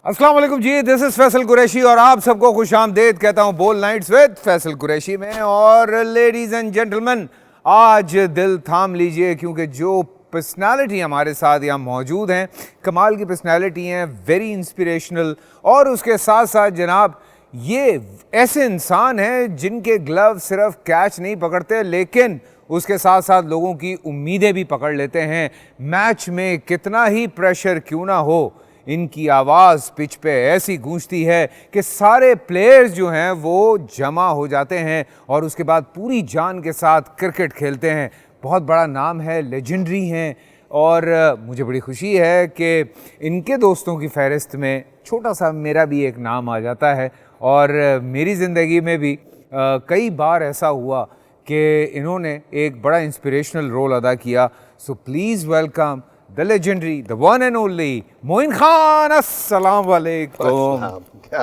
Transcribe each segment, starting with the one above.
अस्सलाम वालेकुम जी, this is Faisal Qureshi और आप सबको खुशामदीद कहता हूं बोल नाइट्स विद फैसल कुरैशी में। और लेडीज एंड जेंटलमैन, आज दिल थाम लीजिए क्योंकि जो पर्सनालिटी हमारे साथ यहाँ मौजूद हैं, कमाल की पर्सनालिटी हैं, वेरी इंस्पिरेशनल। और उसके साथ साथ जनाब ये ऐसे इंसान हैं जिनके ग्लव सिर्फ कैच नहीं पकड़ते लेकिन उसके साथ साथ लोगों की उम्मीदें भी पकड़ लेते हैं। मैच में कितना ही प्रेशर क्यों ना हो, इनकी आवाज़ पिच पे ऐसी गूंजती है कि सारे प्लेयर्स जो हैं वो जमा हो जाते हैं और उसके बाद पूरी जान के साथ क्रिकेट खेलते हैं। बहुत बड़ा नाम है, लेजेंडरी हैं। और मुझे बड़ी खुशी है कि इनके दोस्तों की फहरिस्त में छोटा सा मेरा भी एक नाम आ जाता है। और मेरी ज़िंदगी में भी कई बार ऐसा हुआ कि इन्होंने एक बड़ा इंस्पिरेशनल रोल अदा किया। So please welcome the legendary, the one and only Moin Khan. अस्सलाम वालेकुम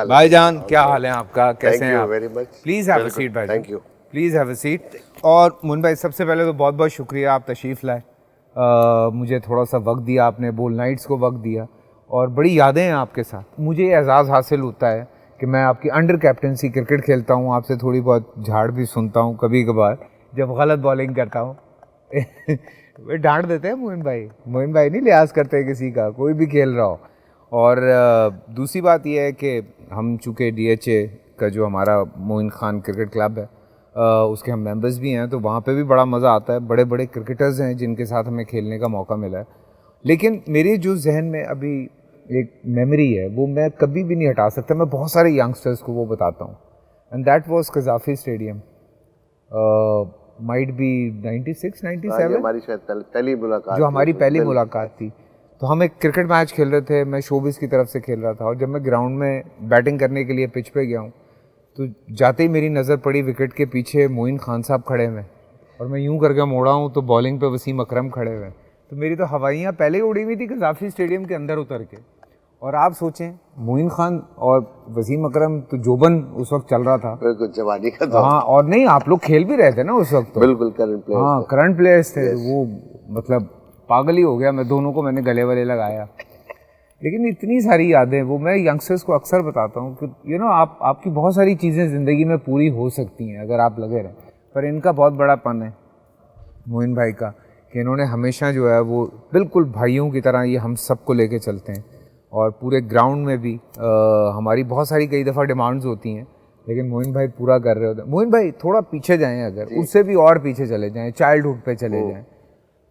भाईजान, क्या हाल है आपका, कैसे हैं आप? प्लीज़ हैव अ सीट भाई, thank you. Please have a seat. और मोइन भाई, सबसे पहले तो बहुत बहुत शुक्रिया, आप तशरीफ़ लाए, मुझे थोड़ा सा वक्त दिया आपने, बोल नाइट्स को वक्त दिया और बड़ी यादें हैं आपके साथ। मुझे ये एजाज़ हासिल होता है कि मैं आपकी अंडर कैप्टनसी क्रिकेट खेलता हूँ, आपसे थोड़ी बहुत झाड़ भी सुनता हूँ कभी कभार जब गलत बॉलिंग करता हूँ। वे डांट देते हैं मोइन भाई नहीं लिहाज करते किसी का, कोई भी खेल रहा हो। और दूसरी बात यह है कि हम चूँकि DHA का जो हमारा मोइन खान क्रिकेट क्लब है उसके हम मेंबर्स भी हैं, तो वहाँ पे भी बड़ा मज़ा आता है। बड़े बड़े क्रिकेटर्स हैं जिनके साथ हमें खेलने का मौका मिला है। लेकिन मेरे जो जहन में अभी एक मेमोरी है वो मैं कभी भी नहीं हटा सकता। मैं बहुत सारे यंगस्टर्स को वो बताता हूँ, and that was Gaddafi stadium, might be 96 97, हमारी शायद पहली मुलाकात, जो हमारी पहली मुलाकात थी। तो हम एक क्रिकेट मैच खेल रहे थे, मैं शोबिस की तरफ से खेल रहा था और जब मैं ग्राउंड में बैटिंग करने के लिए पिच पे गया हूँ तो जाते ही मेरी नज़र पड़ी विकेट के पीछे मोइन खान साहब खड़े हुए और मैं यूं करके मोड़ा हूँ तो बॉलिंग पे वसीम अकरम खड़े हुए। तो मेरी तो हवाइयाँ पहले ही उड़ी हुई थी कज़ाफ़ी स्टेडियम के अंदर उतर के। और आप सोचें, मोइन खान और वसीम अकरम तो जोबन उस वक्त चल रहा था, बिल्कुल जवानी का दौर। हाँ, और नहीं आप लोग खेल भी रहे थे ना उस वक्त तो, बिल्कुल करंट प्लेयर्स, हाँ करंट प्लेयर्स थे। वो मतलब पागल ही हो गया मैं, दोनों को मैंने गले वाले लगाया। लेकिन इतनी सारी यादें, वो मैं यंगस्टर्स को अक्सर बताता हूँ कि आपकी बहुत सारी चीज़ें ज़िंदगी में पूरी हो सकती हैं अगर आप लगे रहें। पर इनका बहुत बड़ा पन है मोइन भाई का कि इन्होंने हमेशा जो है वो बिल्कुल भाइयों की तरह ये हम सबको लेके चलते हैं। और पूरे ग्राउंड में भी हमारी बहुत सारी कई दफ़ा डिमांड्स होती हैं लेकिन मोइन भाई पूरा कर रहे होते हैं। मोइन भाई थोड़ा पीछे जाएं, अगर उससे भी और पीछे चले जाएं, चाइल्डहुड पे चले जाएं,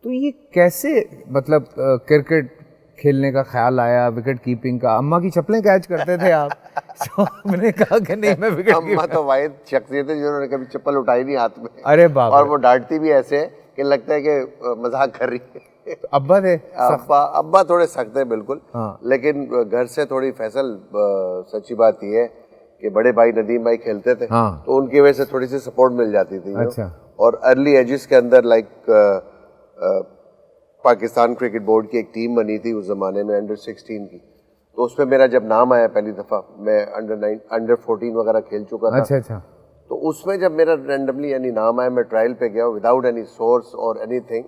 तो ये कैसे मतलब क्रिकेट खेलने का ख्याल आया, विकेट कीपिंग का? अम्मा की चप्पलें कैच करते थे आप? तो मैंने कहा कि नहीं मैं विकेट अम्मा तो वाहिद शख्सियत है जिन्होंने कभी चप्पल उठाई नहीं हाथ में। अरे बाप, और वो डांटती भी ऐसे है कि लगता है कि मजाक कर रही है। तो अब्बा थे? अब्बा थोड़े सख्त है बिल्कुल, हाँ। लेकिन घर से थोड़ी फैसल सच्ची बात ये है कि बड़े भाई नदीम भाई खेलते थे, हाँ। तो उनकी वजह से थोड़ी सी सपोर्ट मिल जाती थी। अच्छा। और अर्ली एजेस के अंदर पाकिस्तान क्रिकेट बोर्ड की एक टीम बनी थी उस ज़माने में अंडर 16 की, तो उसमें मेरा जब नाम आया पहली दफ़ा, मैं अंडर 14 वगैरह खेल चुका था। अच्छा। तो उसमें जब मेरा रैंडमली यानी नाम आया, मैं ट्रायल पे गया विदाउट एनी सोर्स और एनीथिंग,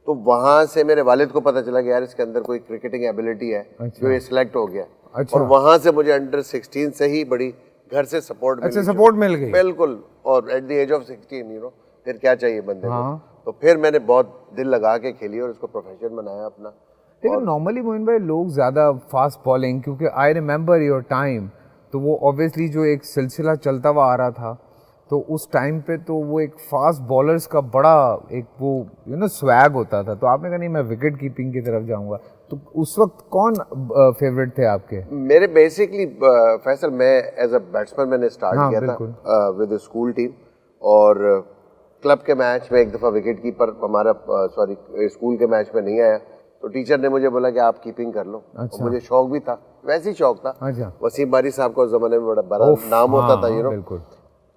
तो वहाँ से मेरे वालिद को पता चला कि यार इसके अंदर कोई क्रिकेटिंग एबिलिटी है। अच्छा। जो ये सिलेक्ट हो गया। अच्छा। और वहाँ से मुझे अंडर 16 से ही बड़ी घर से सपोर्ट मिल गई। बिल्कुल। और एट द एज ऑफ 16 फिर क्या चाहिए बंदे को। तो फिर मैंने बहुत दिल लगा के खेली और इसको प्रोफेशन बनाया अपना। लेकिन नॉर्मली मोइन भाई लोग ज़्यादा फास्ट बॉलिंग, क्योंकि आई रिमेंबर योर टाइम, तो वो ऑब्वियसली जो एक सिलसिला चलता हुआ आ रहा था, तो उस टाइम पे तो वो एक फास्ट बॉलर्स का बड़ा एक वो स्वैग होता था। तो आपने कहा नहीं मैं विकेट कीपिंग की तरफ जाऊंगा, तो उस वक्त कौन फेवरेट थे आपके? मेरे बेसिकली फैसल, मैं एज अ बैट्समैन मैंने स्टार्ट किया था विद स्कूल टीम, और क्लब के मैच में एक दफ़ा विकेट कीपर हमारा स्कूल के मैच में नहीं आया, तो टीचर ने मुझे बोला कि आप कीपिंग कर लो। अच्छा। मुझे शौक भी था, वैसे ही शौक था। अच्छा। वसीम बारी साहब का उस ज़माने में बड़ा नाम होता था, बिल्कुल।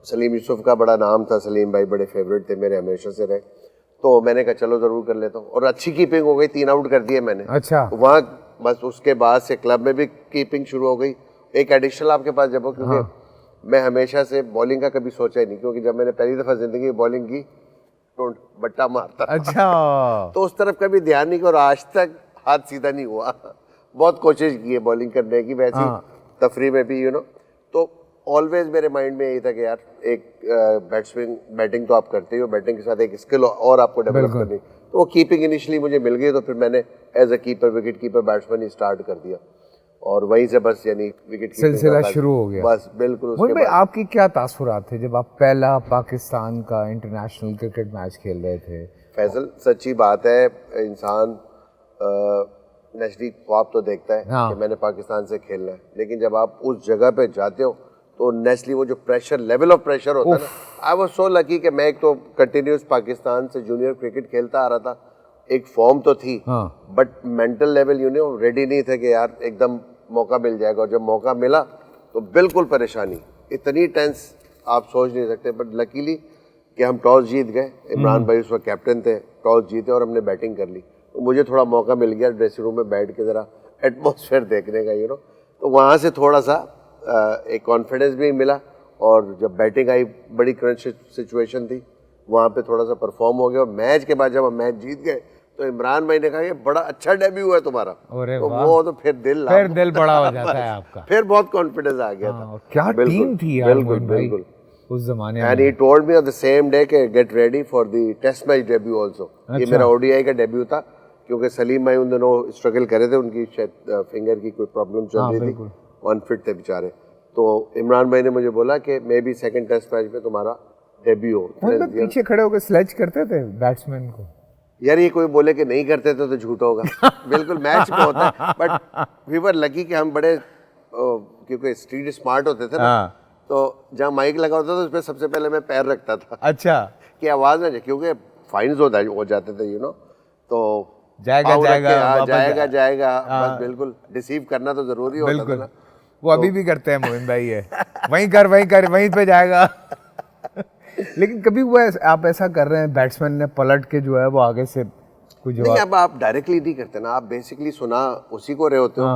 सलीम यूसुफ का बड़ा नाम था, सलीम भाई बड़े फेवरेट थे मेरे, हमेशा से रहे। तो मैंने कहा चलो ज़रूर कर लेता हूँ, और अच्छी कीपिंग हो गई, 3 आउट कर दिए मैंने। अच्छा। तो वहाँ बस उसके बाद से क्लब में भी कीपिंग शुरू हो गई। एक एडिशनल आपके पास जब हो, क्योंकि मैं हमेशा से बॉलिंग का कभी सोचा ही नहीं, क्योंकि जब मैंने पहली दफ़ा ज़िंदगी में बॉलिंग की तो बट्टा मारता। अच्छा। तो उस तरफ कभी ध्यान नहीं किया और आज तक हाथ सीधा नहीं हुआ। बहुत कोशिश की है बॉलिंग करने की, वैसी तफरी में भी तो ऑलवेज मेरे माइंड में यही था कि यार एक बैट्समैन बैटिंग तो आप करते ही हो, बैटिंग के साथ एक स्किल और आपको डेवलप करनी, तो वो कीपिंग इनिशियली मुझे मिल गई, तो फिर मैंने as a keeper wicket keeper batsman ही स्टार्ट कर दिया और वहीं से बस यानी विकेट सिलसिला शुरू हो गया। बस बिल्कुल। उसके भाई आपकी क्या तासुरात थे जब आप पहला पाकिस्तान का इंटरनेशनल क्रिकेट मैच खेल रहे थे? फैसल सच्ची बात है, इंसान नेशनली ख्वाब तो देखता है कि मैंने पाकिस्तान से खेलना है, लेकिन जब आप उस जगह पे जाते हो तो नेशनली वो जो प्रेशर, लेवल ऑफ प्रेशर होता है ना, आई वाज सो लकी कि मैं एक तो कंटिन्यूस पाकिस्तान से जूनियर क्रिकेट खेलता आ रहा था, एक फॉर्म तो थी, बट मेंटल लेवल रेडी नहीं थे कि यार एकदम मौका मिल जाएगा, और जब मौका मिला तो बिल्कुल परेशानी, इतनी टेंस आप सोच नहीं सकते। बट लकीली कि हम टॉस जीत गए, इमरान भाई उस वक्त कैप्टन थे, टॉस जीते और हमने बैटिंग कर ली, तो मुझे थोड़ा मौका मिल गया ड्रेसिंग रूम में बैठ के ज़रा एटमॉस्फेयर देखने का तो वहाँ से थोड़ा सा एक कॉन्फिडेंस भी मिला, और जब बैटिंग आई बड़ी क्रंच सिचुएशन थी, वहाँ पे थोड़ा सा परफॉर्म हो गया, और मैच के बाद जब हम मैच जीत गए तो इमरान भाई ने कहा ये बड़ा अच्छा डेब्यू हुआ है तुम्हारा, तो वो तो फिर दिल बड़ा हो जाता है आपका, फिर बहुत कॉन्फिडेंस आ गया था। क्या टीम थी यार, बिल्कुल उस जमाने में। And he told me on the same day के get ready for the test match debut also. ये मेरा ओडीआई का डेब्यू था, क्योंकि सलीम भाई उन दिनों स्ट्रगल करे थे, उनकी शायद फिंगर की कोई प्रॉब्लम चल रही थी, अनफिट थे बेचारे, तो इमरान भाई ने मुझे बोला कि maybe second test match में तुम्हारा डेब्यू हो। मतलब पीछे खड़े होकर स्लेज करते थे बैट्समैन को? यार ये कोई बोले कि नहीं करते तो झूठ होगा। बिल्कुल मैच में होता है, बट वी वर लकी कि हम बड़े क्योंकि स्ट्रीट स्मार्ट होते थे ना, तो जहाँ माइक लगा होता था उस पर सबसे पहले मैं पैर रखता था। अच्छा। कि आवाज़ ना जाए, क्योंकि फाइन्स हो जाते थे तो जाएगा बस बिल्कुल डिसीव करना तो जरूरी होता था ना। वो अभी भी करते हैं मोहिन भाई, है वहीं पे जाएगा। लेकिन कभी वो आप ऐसा कर रहे हैं बैट्समैन ने पलट के जो है वो आगे से कुछ नहीं, अब आप डायरेक्टली नहीं करते ना, आप बेसिकली सुना उसी को रहे होते हो,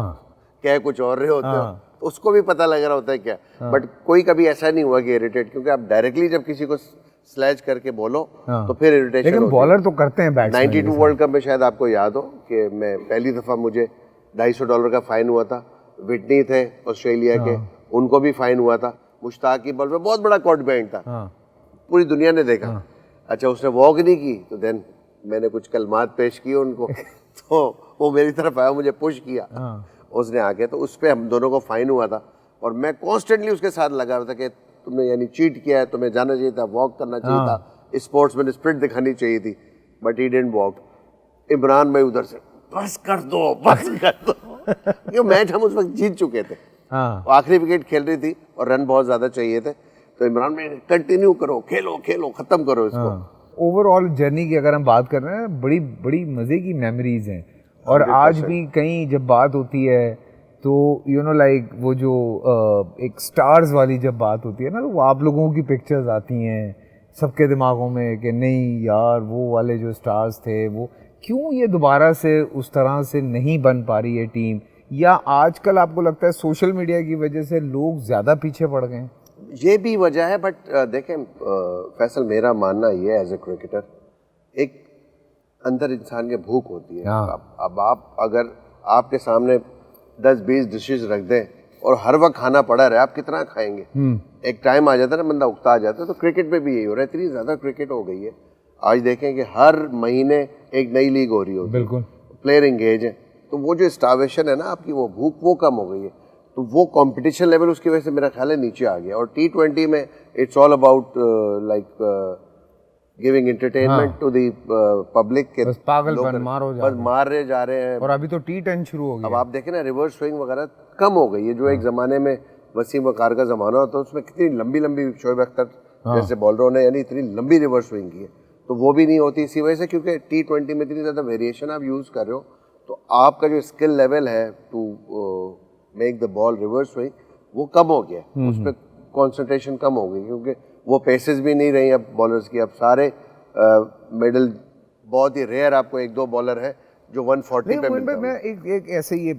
क्या कुछ और रहे होते हो, तो उसको भी पता लग रहा होता है क्या। बट कोई कभी ऐसा नहीं हुआ कि इरिटेट, क्योंकि आप डायरेक्टली जब किसी को स्लैश करके बोलो तो फिर इरिटेशन। लेकिन बॉलर तो करते हैं बैट्समैन। 92 वर्ल्ड कप में शायद आपको याद हो कि मैं पहली दफा मुझे $250 का फाइन हुआ था, विटनी थे ऑस्ट्रेलिया के, उनको भी फाइन हुआ था, मुश्ताक की बॉल में बहुत बड़ा कॉट बैंड था, पूरी दुनिया ने देखा। अच्छा, उसने वॉक नहीं की, तो देन मैंने कुछ कलमात पेश किए उनको तो वो मेरी तरफ आया, मुझे पुश किया उसने आके, तो उस पर हम दोनों को फाइन हुआ था, और मैं कॉन्स्टेंटली उसके साथ लगा रहा था कि तुमने यानी चीट किया है, तुम्हें जाना चाहिए था, वॉक करना चाहिए था, स्पोर्ट्समैन स्पिरिट दिखानी चाहिए थी, but he didn't walk. Imran भाई उधर से बस कर दो ये मैच हम उस वक्त जीत चुके थे, आखिरी विकेट खेल रही थी और रन बहुत ज्यादा चाहिए थे, तो इमरान भाई कंटिन्यू करो, खेलो खत्म करो इसको। ओवरऑल जर्नी की अगर हम बात कर रहे हैं, बड़ी बड़ी मजे की मेमोरीज हैं, और आज भी कहीं जब बात होती है तो लाइक वो जो एक स्टार्स वाली जब बात होती है ना, तो वो आप लोगों की पिक्चर्स आती हैं सबके दिमागों में कि नहीं यार वो वाले जो स्टार्स थे, वो क्यों ये दोबारा से उस तरह से नहीं बन पा रही है टीम, या आजकल आपको लगता है सोशल मीडिया की वजह से लोग ज़्यादा पीछे पड़ गए हैं? ये भी वजह है, बट देखें फैसल, मेरा मानना ये है एज ए क्रिकेटर, एक अंदर इंसान की भूख होती है। अब आप अगर आपके सामने 10-20 डिशेस रख दें और हर वक्त खाना पड़ा रहे, आप कितना खाएंगे? एक टाइम आ जाता है ना, बंदा उकता आ जाता है, तो क्रिकेट में भी यही हो रहा है, इतनी ज़्यादा क्रिकेट हो गई है। आज देखें कि हर महीने एक नई लीग हो रही होती है, बिल्कुल प्लेयर इंगेज है, तो वो जो स्टार्वेशन है ना आपकी, वो भूख वो कम हो गई है, तो वो कंपटीशन लेवल उसकी वजह से मेरा ख्याल है नीचे आ गया। और T20 में it's all about like giving entertainment to the public के, पागलपन मार रहे जा रहे हैं। और अभी तो T10 शुरू हो गया। अब आप देखें ना, रिवर्स स्विंग वगैरह कम हो गई है, जो एक ज़माने में वसीम वकार का ज़माना होता है, उसमें कितनी लंबी लंबी शोएब अख्तर जैसे बॉलरों ने यानी इतनी लंबी रिवर्स स्विंग की है, तो वो भी नहीं होती इसी वजह से, क्योंकि T20 में इतनी ज़्यादा वेरिएशन आप यूज़ कर रहे हो, तो आपका जो स्किल लेवल है to make the ball reverse swing वो कम हो गया, उस पर कॉन्सेंट्रेशन कम हो गई, क्योंकि वो पेसेस भी नहीं रही अब बॉलर्स की। अब सारे मिडल, बहुत ही रेयर आपको 1-2 बॉलर है जो 140 पे मिलता है। मैं एक ऐसे ही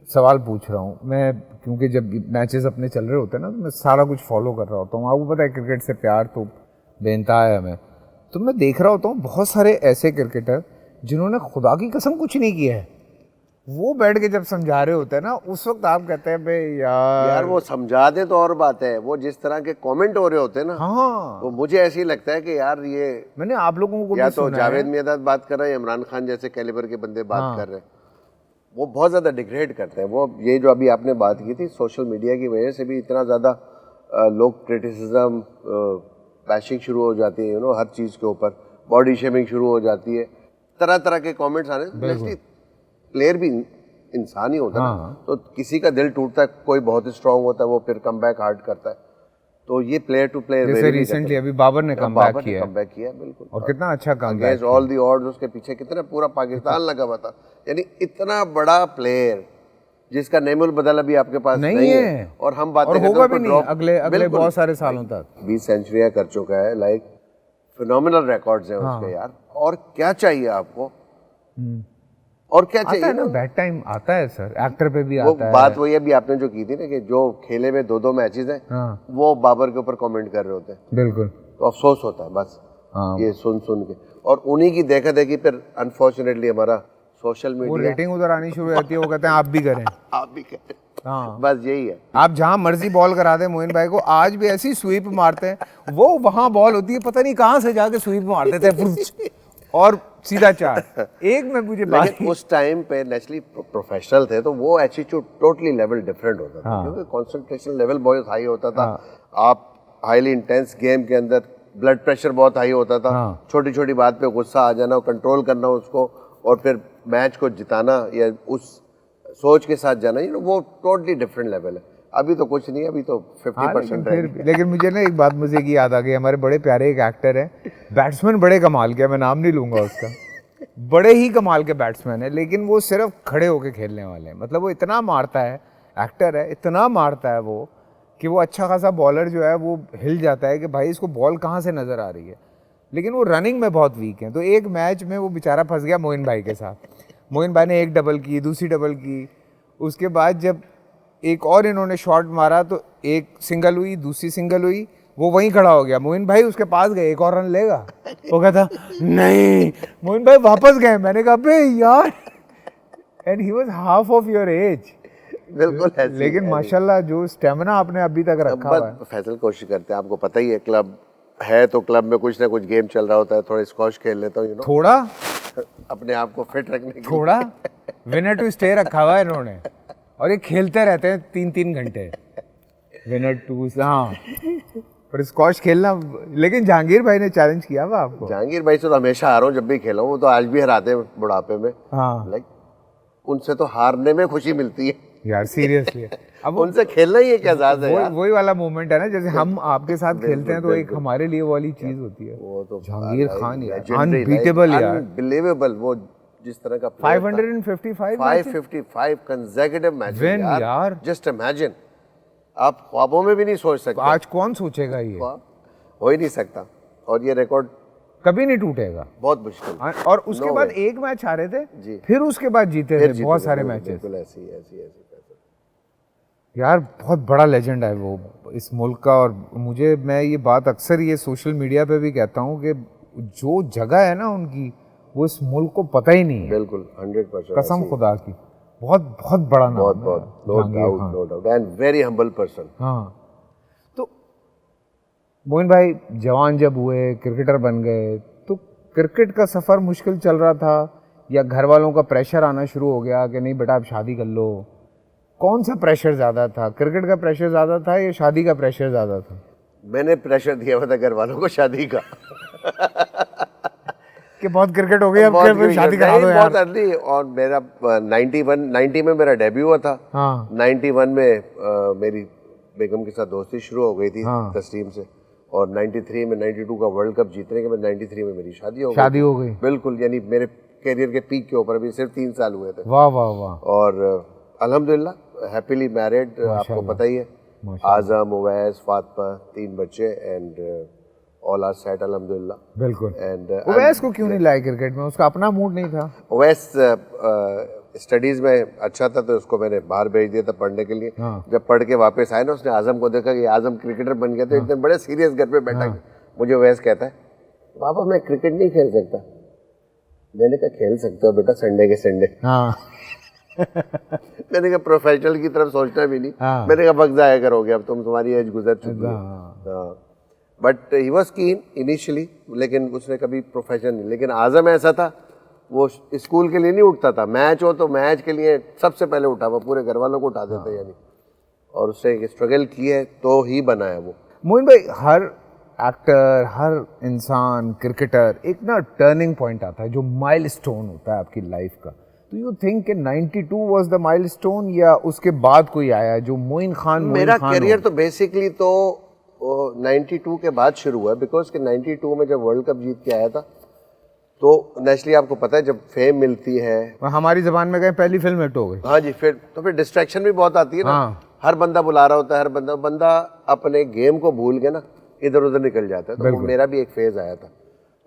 सवाल पूछ रहा हूँ मैं, क्योंकि जब मैचेस अपने चल रहे होते हैं ना, तो मैं सारा कुछ फॉलो कर रहा होता हूँ। आपको पता है क्रिकेट से प्यार तो बेइंतहा है हमें, तो मैं देख रहा होता हूँ बहुत सारे ऐसे क्रिकेटर जिन्होंने खुदा की कसम कुछ नहीं किया है, वो बैठ के जब समझा रहे होते हैं ना, उस वक्त आप कहते हैं भाई यार वो समझा दे तो और बात है, वो जिस तरह के कमेंट हो रहे होते हैं ना, हाँ, वो मुझे ऐसे ही लगता है कि यार ये मैंने आप लोगों को या भी तो सुना जावेद है। मियादाद बात कर रहे हैं, इमरान खान जैसे कैलिबर के बंदे बात कर रहे हैं, वो बहुत ज़्यादा डिग्रेड करते हैं। वो ये जो अभी आपने बात की थी, सोशल मीडिया की वजह से भी इतना ज़्यादा लोग क्रिटिसिज्म बैशिंग शुरू हो जाती है, हर चीज़ के ऊपर बॉडी शेमिंग शुरू हो जाती है, तरह तरह के कमेंट्स आने। प्लेयर भी इंसान ही होता है ना, तो किसी का दिल टूटता है, कोई बहुत ही स्ट्रांग होता है, वो फिर कम बैक हार्ड करता है। तो ये प्लेयर टू प्लेयर जैसे रिसेंटली अभी बाबर ने कम बैक किया बिल्कुल, और कितना अच्छा कम अगेंस्ट ऑल द ऑड्स, उसके पीछे कितना पूरा पाकिस्तान लगा हुआ था। यानी इतना बड़ा प्लेयर जिसका नेमुल बदल अभी आपके पास नहीं है, और हम बातें और होगा भी नहीं अगले बहुत सारे सालों तक। 20 सेंचुरियां कर चुका है, लाइक फिनोमिनल रिकॉर्ड्स हैं उसके यार। और क्या चाहिए आपको, और क्या चाहिए ना, बैड टाइम आता है सर, एक्टर पे भी आता है। बात वही अभी आपने जो की थी ना, कि जो खेले में 2-2 मैचेस हैं, वो बाबर के ऊपर कमेंट कर रहे होते हैं, बिल्कुल, तो अफसोस होता है बस ये सुन के। और उन्हीं की देखा देखी फिर अनफॉर्चुनेटली हमारा सोशल मीडिया, वो रेटिंग उधर आनी शुरू हो जाती है, वो कहते हैं आप भी करें आप भी करें। हाँ, बस यही है। आप जहां मर्जी बॉल करा दें मोइन भाई को, आज भी ऐसी स्वीप मारते हैं, वो वहां बॉल होती है, पता नहीं कहां से जाके स्वीप मारते थे और सीधा चार। एक में मुझे बात, उस टाइम पे नेचुरली प्रोफेशनल थे, तो वो एटीट्यूड टोटली लेवल डिफरेंट होता था, क्योंकि कंसंट्रेशन लेवल बहुत हाई होता था। आप हाईली इंटेंस गेम के अंदर ब्लड प्रेशर बहुत हाई होता था, छोटी छोटी बात पे गुस्सा आ जाना, कंट्रोल करना उसको, और फिर मैच को जिताना या उस सोच के साथ जाना, वो टोटली डिफरेंट लेवल है। अभी तो कुछ नहीं, अभी तो 50% है। लेकिन मुझे ना एक बात मुझे की याद आ गई, हमारे बड़े प्यारे एक एक्टर है, बैट्समैन बड़े कमाल के, मैं नाम नहीं लूंगा उसका, बड़े ही कमाल के बैट्समैन है, लेकिन वो सिर्फ खड़े होके खेलने वाले हैं। मतलब वो इतना मारता है, एक्टर है, इतना मारता है वो, कि वो अच्छा खासा बॉलर जो है वो हिल जाता है कि भाई इसको बॉल कहाँ से नज़र आ रही है, लेकिन वो रनिंग में बहुत वीक है। तो एक मैच में वो बेचारा फंस गया मोइन भाई के साथ। मोइन भाई ने एक डबल की, दूसरी डबल की, उसके बाद जब एक और इन्होंने शॉट मारा तो एक सिंगल हुई, दूसरी सिंगल हुई, वो वहीं खड़ा हो गया। मोइन भाई उसके पास गए, एक और रन लेगा, वो कहता नहीं, मोइन भाई वापस गए। मैंने कहा बे यार, and he was half of your age. बिल्कुल, लेकिन माशाल्लाह जो स्टेमिना आपने अभी तक रखा हुआ है। फैसल कोशिश करते हैं, आपको पता ही है, क्लब है तो क्लब में कुछ ना कुछ गेम चल रहा होता है, थोड़ा स्क्वॉश खेल लेता हूँ, थोड़ा अपने आप को फिट रखने के लिए। थोड़ा विनर टू स्टे रखा हुआ है इन्होंने, और ये खेलते रहते हैं 3-3 घंटे विनर टू। हाँ, पर स्क्वॉश खेलना, लेकिन जहांगीर भाई ने चैलेंज किया हुआ आपको। जहांगीर भाई से तो हमेशा हारा हूँ, जब भी खेला हूँ, वो तो आज भी हराते हैं बुढ़ापे में। हाँ, लाइक उनसे तो हारने में खुशी मिलती है यार, सीरियसली। अब उनसे खेलना ही एक एजाज है यार। वही वाला मोमेंट है ना, जैसे हम आपके साथ खेलते हैं तो एक हमारे लिए वो वाली चीज होती है। वो तो जहांगीर खान यार, अनबीटेबल यार, अनबिलीवेबल। वो जिस तरह का 555 कंसेक्यूटिव मैचेस यार, जस्ट इमेजिन, आप ख्वाबों में भी नहीं सोच सकते। आज कौन सोचेगा, ये हो ही नहीं सकता, और ये रिकॉर्ड कभी नहीं टूटेगा, बहुत मुश्किल। और उसके बाद एक मैच हारे थे, फिर उसके बाद जीते थे बहुत सारे मैचेस। ऐसी यार बहुत बड़ा लेजेंड है वो इस मुल्क का। और मैं ये बात अक्सर ये सोशल मीडिया पे भी कहता हूँ कि जो जगह है ना उनकी, वो इस मुल्क को पता ही नहीं है। बिल्कुल, 100% कसम खुदा की, बहुत बहुत बड़ा नाम है, बहुत no doubt, and very humble person. हाँ, तो मोइन भाई जवान जब हुए, क्रिकेटर बन गए, तो क्रिकेट का सफ़र मुश्किल चल रहा था, या घर वालों का प्रेशर आना शुरू हो गया कि नहीं बेटा अब शादी कर लो? कौन सा प्रेशर ज़्यादा था, क्रिकेट का प्रेशर ज़्यादा था या शादी का प्रेशर ज़्यादा था? मैंने प्रेशर दिया हुआ था घर वालों को शादी का कि बहुत क्रिकेट हो गई, अब शादी करा दो यार। बहुत अर्ली, और मेरा 90 में मेरा डेब्यू हुआ था। हाँ। 91 में मेरी बेगम के साथ दोस्ती शुरू हो गई थी तस्लीम से, और 93 में 92 का वर्ल्ड कप जीतने के बाद 93 में मेरी शादी हो गई। बिल्कुल, यानी मेरे कैरियर के पीक के ऊपर अभी सिर्फ 3 साल हुए थे। वाह वाह वाह। और अल्हम्दुलिल्लाह हैप्पीली मैरिड, आपको पता ही है, आजम, उवैस, फातिमा, 3 बच्चे, एंड ऑल आर सेट अल्हम्दुलिल्लाह। बिल्कुल। एंड उवैस को क्यों नहीं लाया क्रिकेट में? उसका अपना मूड नहीं था? उवैस स्टडीज में अच्छा था, तो उसको मैंने बाहर भेज दिया था पढ़ने के लिए। जब पढ़ के वापस आए ना, उसने आजम को देखा कि आजम क्रिकेटर बन गया, तो एक दिन बड़े सीरियस घर पे बैठा मुझे उवैस कहता है, पापा मैं क्रिकेट नहीं खेल सकता। मैंने कहा खेल सकते हो बेटा, संडे के संडे। मैंने कहा प्रोफेशनल की तरफ सोचना भी नहीं। हाँ। मैंने कहा वक्त जाया करोगे, अब तुम्हारी एज गुजर चुकी है। बट ही वॉज कीन इनिशियली, लेकिन उसने कभी प्रोफेशन नहीं। लेकिन आजम ऐसा था, वो स्कूल के लिए नहीं उठता था, मैच हो तो मैच के लिए सबसे पहले उठा, वो पूरे घर वालों को उठा देता यानी। और उसने स्ट्रगल की है तो ही बना है वो। मोइन भाई, हर एक्टर, हर इंसान, क्रिकेटर, एक ना टर्निंग पॉइंट आता है जो माइलस्टोन होता है आपकी लाइफ का। तो यू थिंक कि 92 वाज द माइलस्टोन, या उसके बाद कोई आया जो मोइन खान? मेरा करियर तो बेसिकली तो 92 के बाद शुरू हुआ, बिकॉज कि 92 में जब वर्ल्ड कप जीत के आया था तो नेचुरली आपको पता है जब फेम मिलती है, हमारी जबान में गए पहली फिल्म हिट हो गई। हाँ जी, फिर डिस्ट्रैक्शन भी बहुत आती है ना। हाँ। हर बंदा बुला रहा होता है, हर बंदा अपने गेम को भूल के ना इधर उधर निकल जाता है। तो वो मेरा भी एक फेज आया था।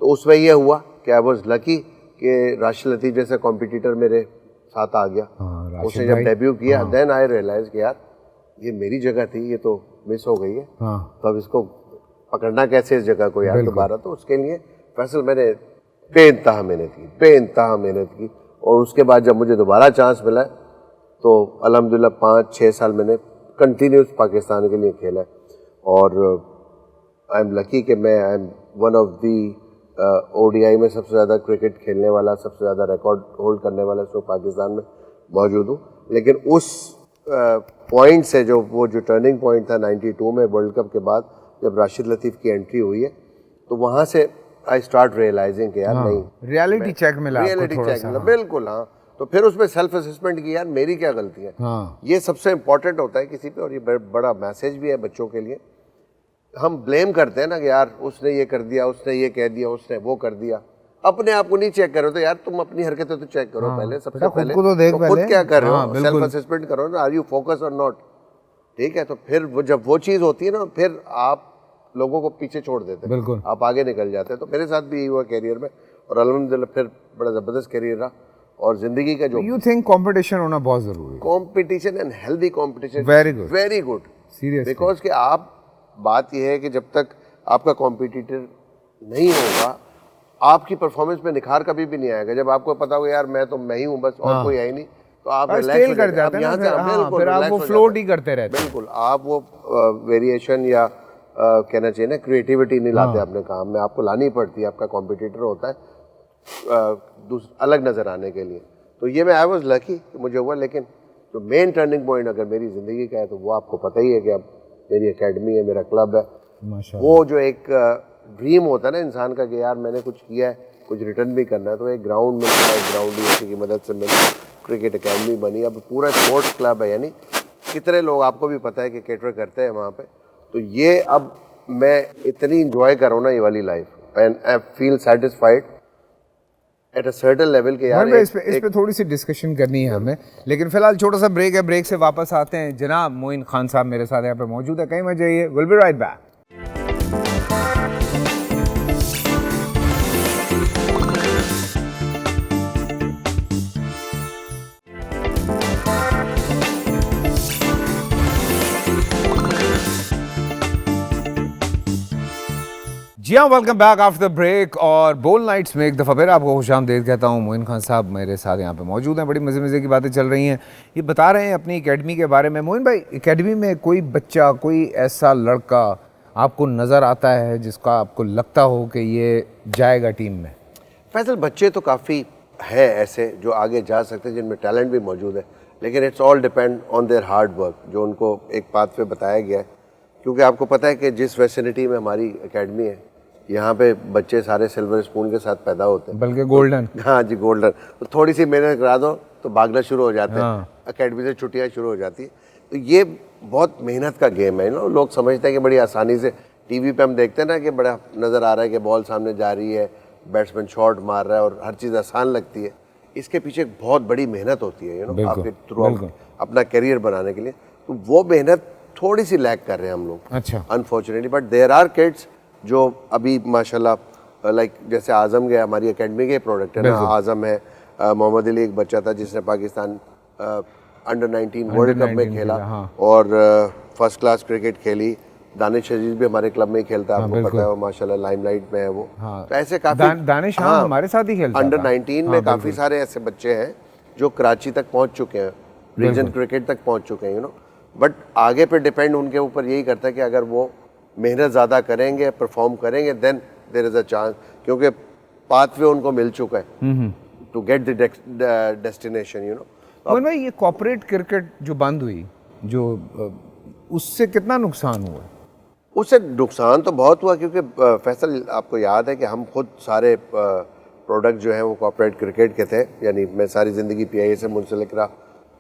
तो उसमें ये हुआ कि आई वाज लकी कि राशिद लतीफ़ जैसा कॉम्पिटिटर मेरे साथ आ गया। हाँ, उसने जब डेब्यू किया, देन आई रियलाइज कि यार ये मेरी जगह थी, ये तो मिस हो गई है। हाँ। तो अब इसको पकड़ना कैसे इस जगह को यार दोबारा। तो उसके लिए फैसल मैंने बेइंतहा मेहनत की। और उसके बाद जब मुझे दोबारा चांस मिला तो अल्हम्दुलिल्लाह 5-6 साल मैंने कंटिन्यूस पाकिस्तान के लिए खेला है। और आई एम लकी कि मैं I am one of the ODI में सबसे ज़्यादा क्रिकेट खेलने वाला, सबसे ज़्यादा रिकॉर्ड होल्ड करने वाला तो पाकिस्तान में मौजूद हूँ। लेकिन उस पॉइंट से जो टर्निंग पॉइंट था 92 में वर्ल्ड कप के बाद, जब राशिद लतीफ़ की एंट्री हुई है, तो वहाँ से आई स्टार्ट रियलाइजिंग कि यार नहीं, रियलिटी चेक मिला, रियलिटी चेक मिला। बिल्कुल, हाँ। तो फिर उसमें सेल्फ असेसमेंट की, यार मेरी क्या गलती है। हाँ। ये सबसे इम्पोर्टेंट होता है किसी पे, और ये बड़ा मैसेज भी है बच्चों के लिए। हम ब्लेम करते हैं ना कि यार उसने ये कर दिया, उसने ये कह दिया, उसने वो कर दिया। अपने आप को नहीं चेक करो तो यार तुम अपनी हरकतें तो चेक करो पहले, सबसे पहले खुद को तो देख, खुद क्या कर रहे हो, हाँ, सेल्फ असेसमेंट करो ना, आर यू फोकस और नॉट। ठीक है, तो फिर वो जब वो चीज़ होती है ना, फिर आप लोगों को पीछे छोड़ देते हैं, बिल्कुल, आप आगे निकल जाते हैं। तो मेरे साथ भी यही हुआ कैरियर में, और अल्हम्दुलिल्लाह फिर बड़ा ज़बरदस्त कैरियर रहा। और जिंदगी का जो यू थिंक कंपटीशन होना बहुत जरूरी है? Competition and healthy competition, very good serious, because कि आप, बात यह है कि जब तक आपका कॉम्पिटिटर नहीं होगा, आपकी परफॉर्मेंस में निखार कभी भी नहीं आएगा। जब आपको पता होगा यार मैं ही हूँ बस, और कोई है ही नहीं, तो आप रिलैक्स कर जाते हैं, फिर आप वो फ्लोट ही करते रहते हैं। बिल्कुल, आप वो वेरिएशन या कहना चाहिए ना क्रिएटिविटी नहीं लाते अपने काम में, आपको लानी पड़ती है। आपका कॉम्पिटिटर होता है अलग नज़र आने के लिए। तो ये मैं आई वॉज लकी कि मुझे हुआ। लेकिन जो मेन टर्निंग पॉइंट अगर मेरी ज़िंदगी का है तो वो आपको पता ही है कि अब मेरी एकेडमी है, मेरा क्लब है। वो जो एक ड्रीम होता है ना इंसान का कि यार मैंने कुछ किया है, कुछ रिटर्न भी करना है, तो एक ग्राउंड में, ग्राउंड यूनिवर्सिटी की मदद से मैंने क्रिकेट एकेडमी बनी। अब पूरा स्पोर्ट्स क्लब है, यानी कितने लोग आपको भी पता है कि कैटर करते हैं वहाँ पे। तो ये अब मैं इतनी इंजॉय कर रहा हूँ ना ये वाली life, and I feel satisfied at a certain level के यार। इस पे थोड़ी सी डिस्कशन करनी है हमें, लेकिन फिलहाल छोटा सा ब्रेक है। ब्रेक से वापस आते हैं। जनाब मोइन खान साहब मेरे साथ यहाँ पे मौजूद है, कहीं मत जाइए, विल बी राइट बैक। जी हाँ, welcome back after the break. और बोल नाइट्स में एक दफ़ा फिर आपको खुशामदीद कहता हूँ। मोइन खान साहब मेरे साथ यहाँ पे मौजूद हैं। बड़ी मज़े की बातें चल रही हैं, ये बता रहे हैं अपनी एकेडमी के बारे में। मोइन भाई, एकेडमी में कोई बच्चा, कोई ऐसा लड़का आपको नज़र आता है जिसका आपको लगता हो कि ये जाएगा टीम में? फैसल, बच्चे तो काफ़ी है ऐसे जो आगे जा सकते हैं, जिनमें टैलेंट भी मौजूद है, लेकिन it's all depend on their hard work, जो उनको एक पाथ पे बताया गया है। क्योंकि आपको पता है कि जिस फैसिलिटी में हमारी एकेडमी है, यहाँ पे बच्चे सारे सिल्वर स्पून के साथ पैदा होते हैं, बल्कि गोल्डन। हाँ जी, गोल्डन। तो थोड़ी सी मेहनत करा दो तो भागना शुरू हो जाते हैं, एकेडमी से छुट्टियाँ शुरू हो जाती है। तो ये बहुत मेहनत का गेम है ना। लोग समझते हैं कि बड़ी आसानी से, टीवी पे हम देखते हैं ना कि बड़ा नज़र आ रहा है कि बॉल सामने जा रही है, बैट्समैन शॉट मार रहा है और हर चीज़ आसान लगती है। इसके पीछे एक बहुत बड़ी मेहनत होती है आपके थ्रू अपना करियर बनाने के लिए। तो वो मेहनत थोड़ी सी लैक कर रहे हैं हम लोग, अच्छा, unfortunately. But there are kids जो अभी माशाल्लाह, लाइक जैसे आजम गया, हमारी एकेडमी के प्रोडक्ट है ना, आजम है, मोहम्मद अली एक बच्चा था जिसने पाकिस्तान अंडर 19 वर्ल्ड कप में खेला, और फर्स्ट क्लास क्रिकेट खेली। दानिश अजीज भी हमारे क्लब में ही खेलता है, आपको पता है, वो माशाल्लाह लाइमलाइट में है वो। तो ऐसे काफी दानिश हमारे साथ ही खेलता है। अंडर 19 में काफी सारे ऐसे बच्चे हैं जो कराची तक पहुंच चुके हैं, रीजन क्रिकेट तक पहुंच चुके हैं, बट आगे पे डिपेंड उनके ऊपर यही करता है कि अगर वो मेहनत ज़्यादा करेंगे, परफॉर्म करेंगे, then there is a chance, क्योंकि पाथवे उनको मिल चुका है to get the destination. Mohan भाई, ये कॉर्पोरेट क्रिकेट जो बंद हुई, जो उससे कितना नुकसान हुआ? उससे नुकसान तो बहुत हुआ, क्योंकि फैसल आपको याद है कि हम खुद सारे प्रोडक्ट जो हैं वो कॉर्पोरेट क्रिकेट के थे, यानी मैं सारी ज़िंदगी PIA से मुंसलिक रहा।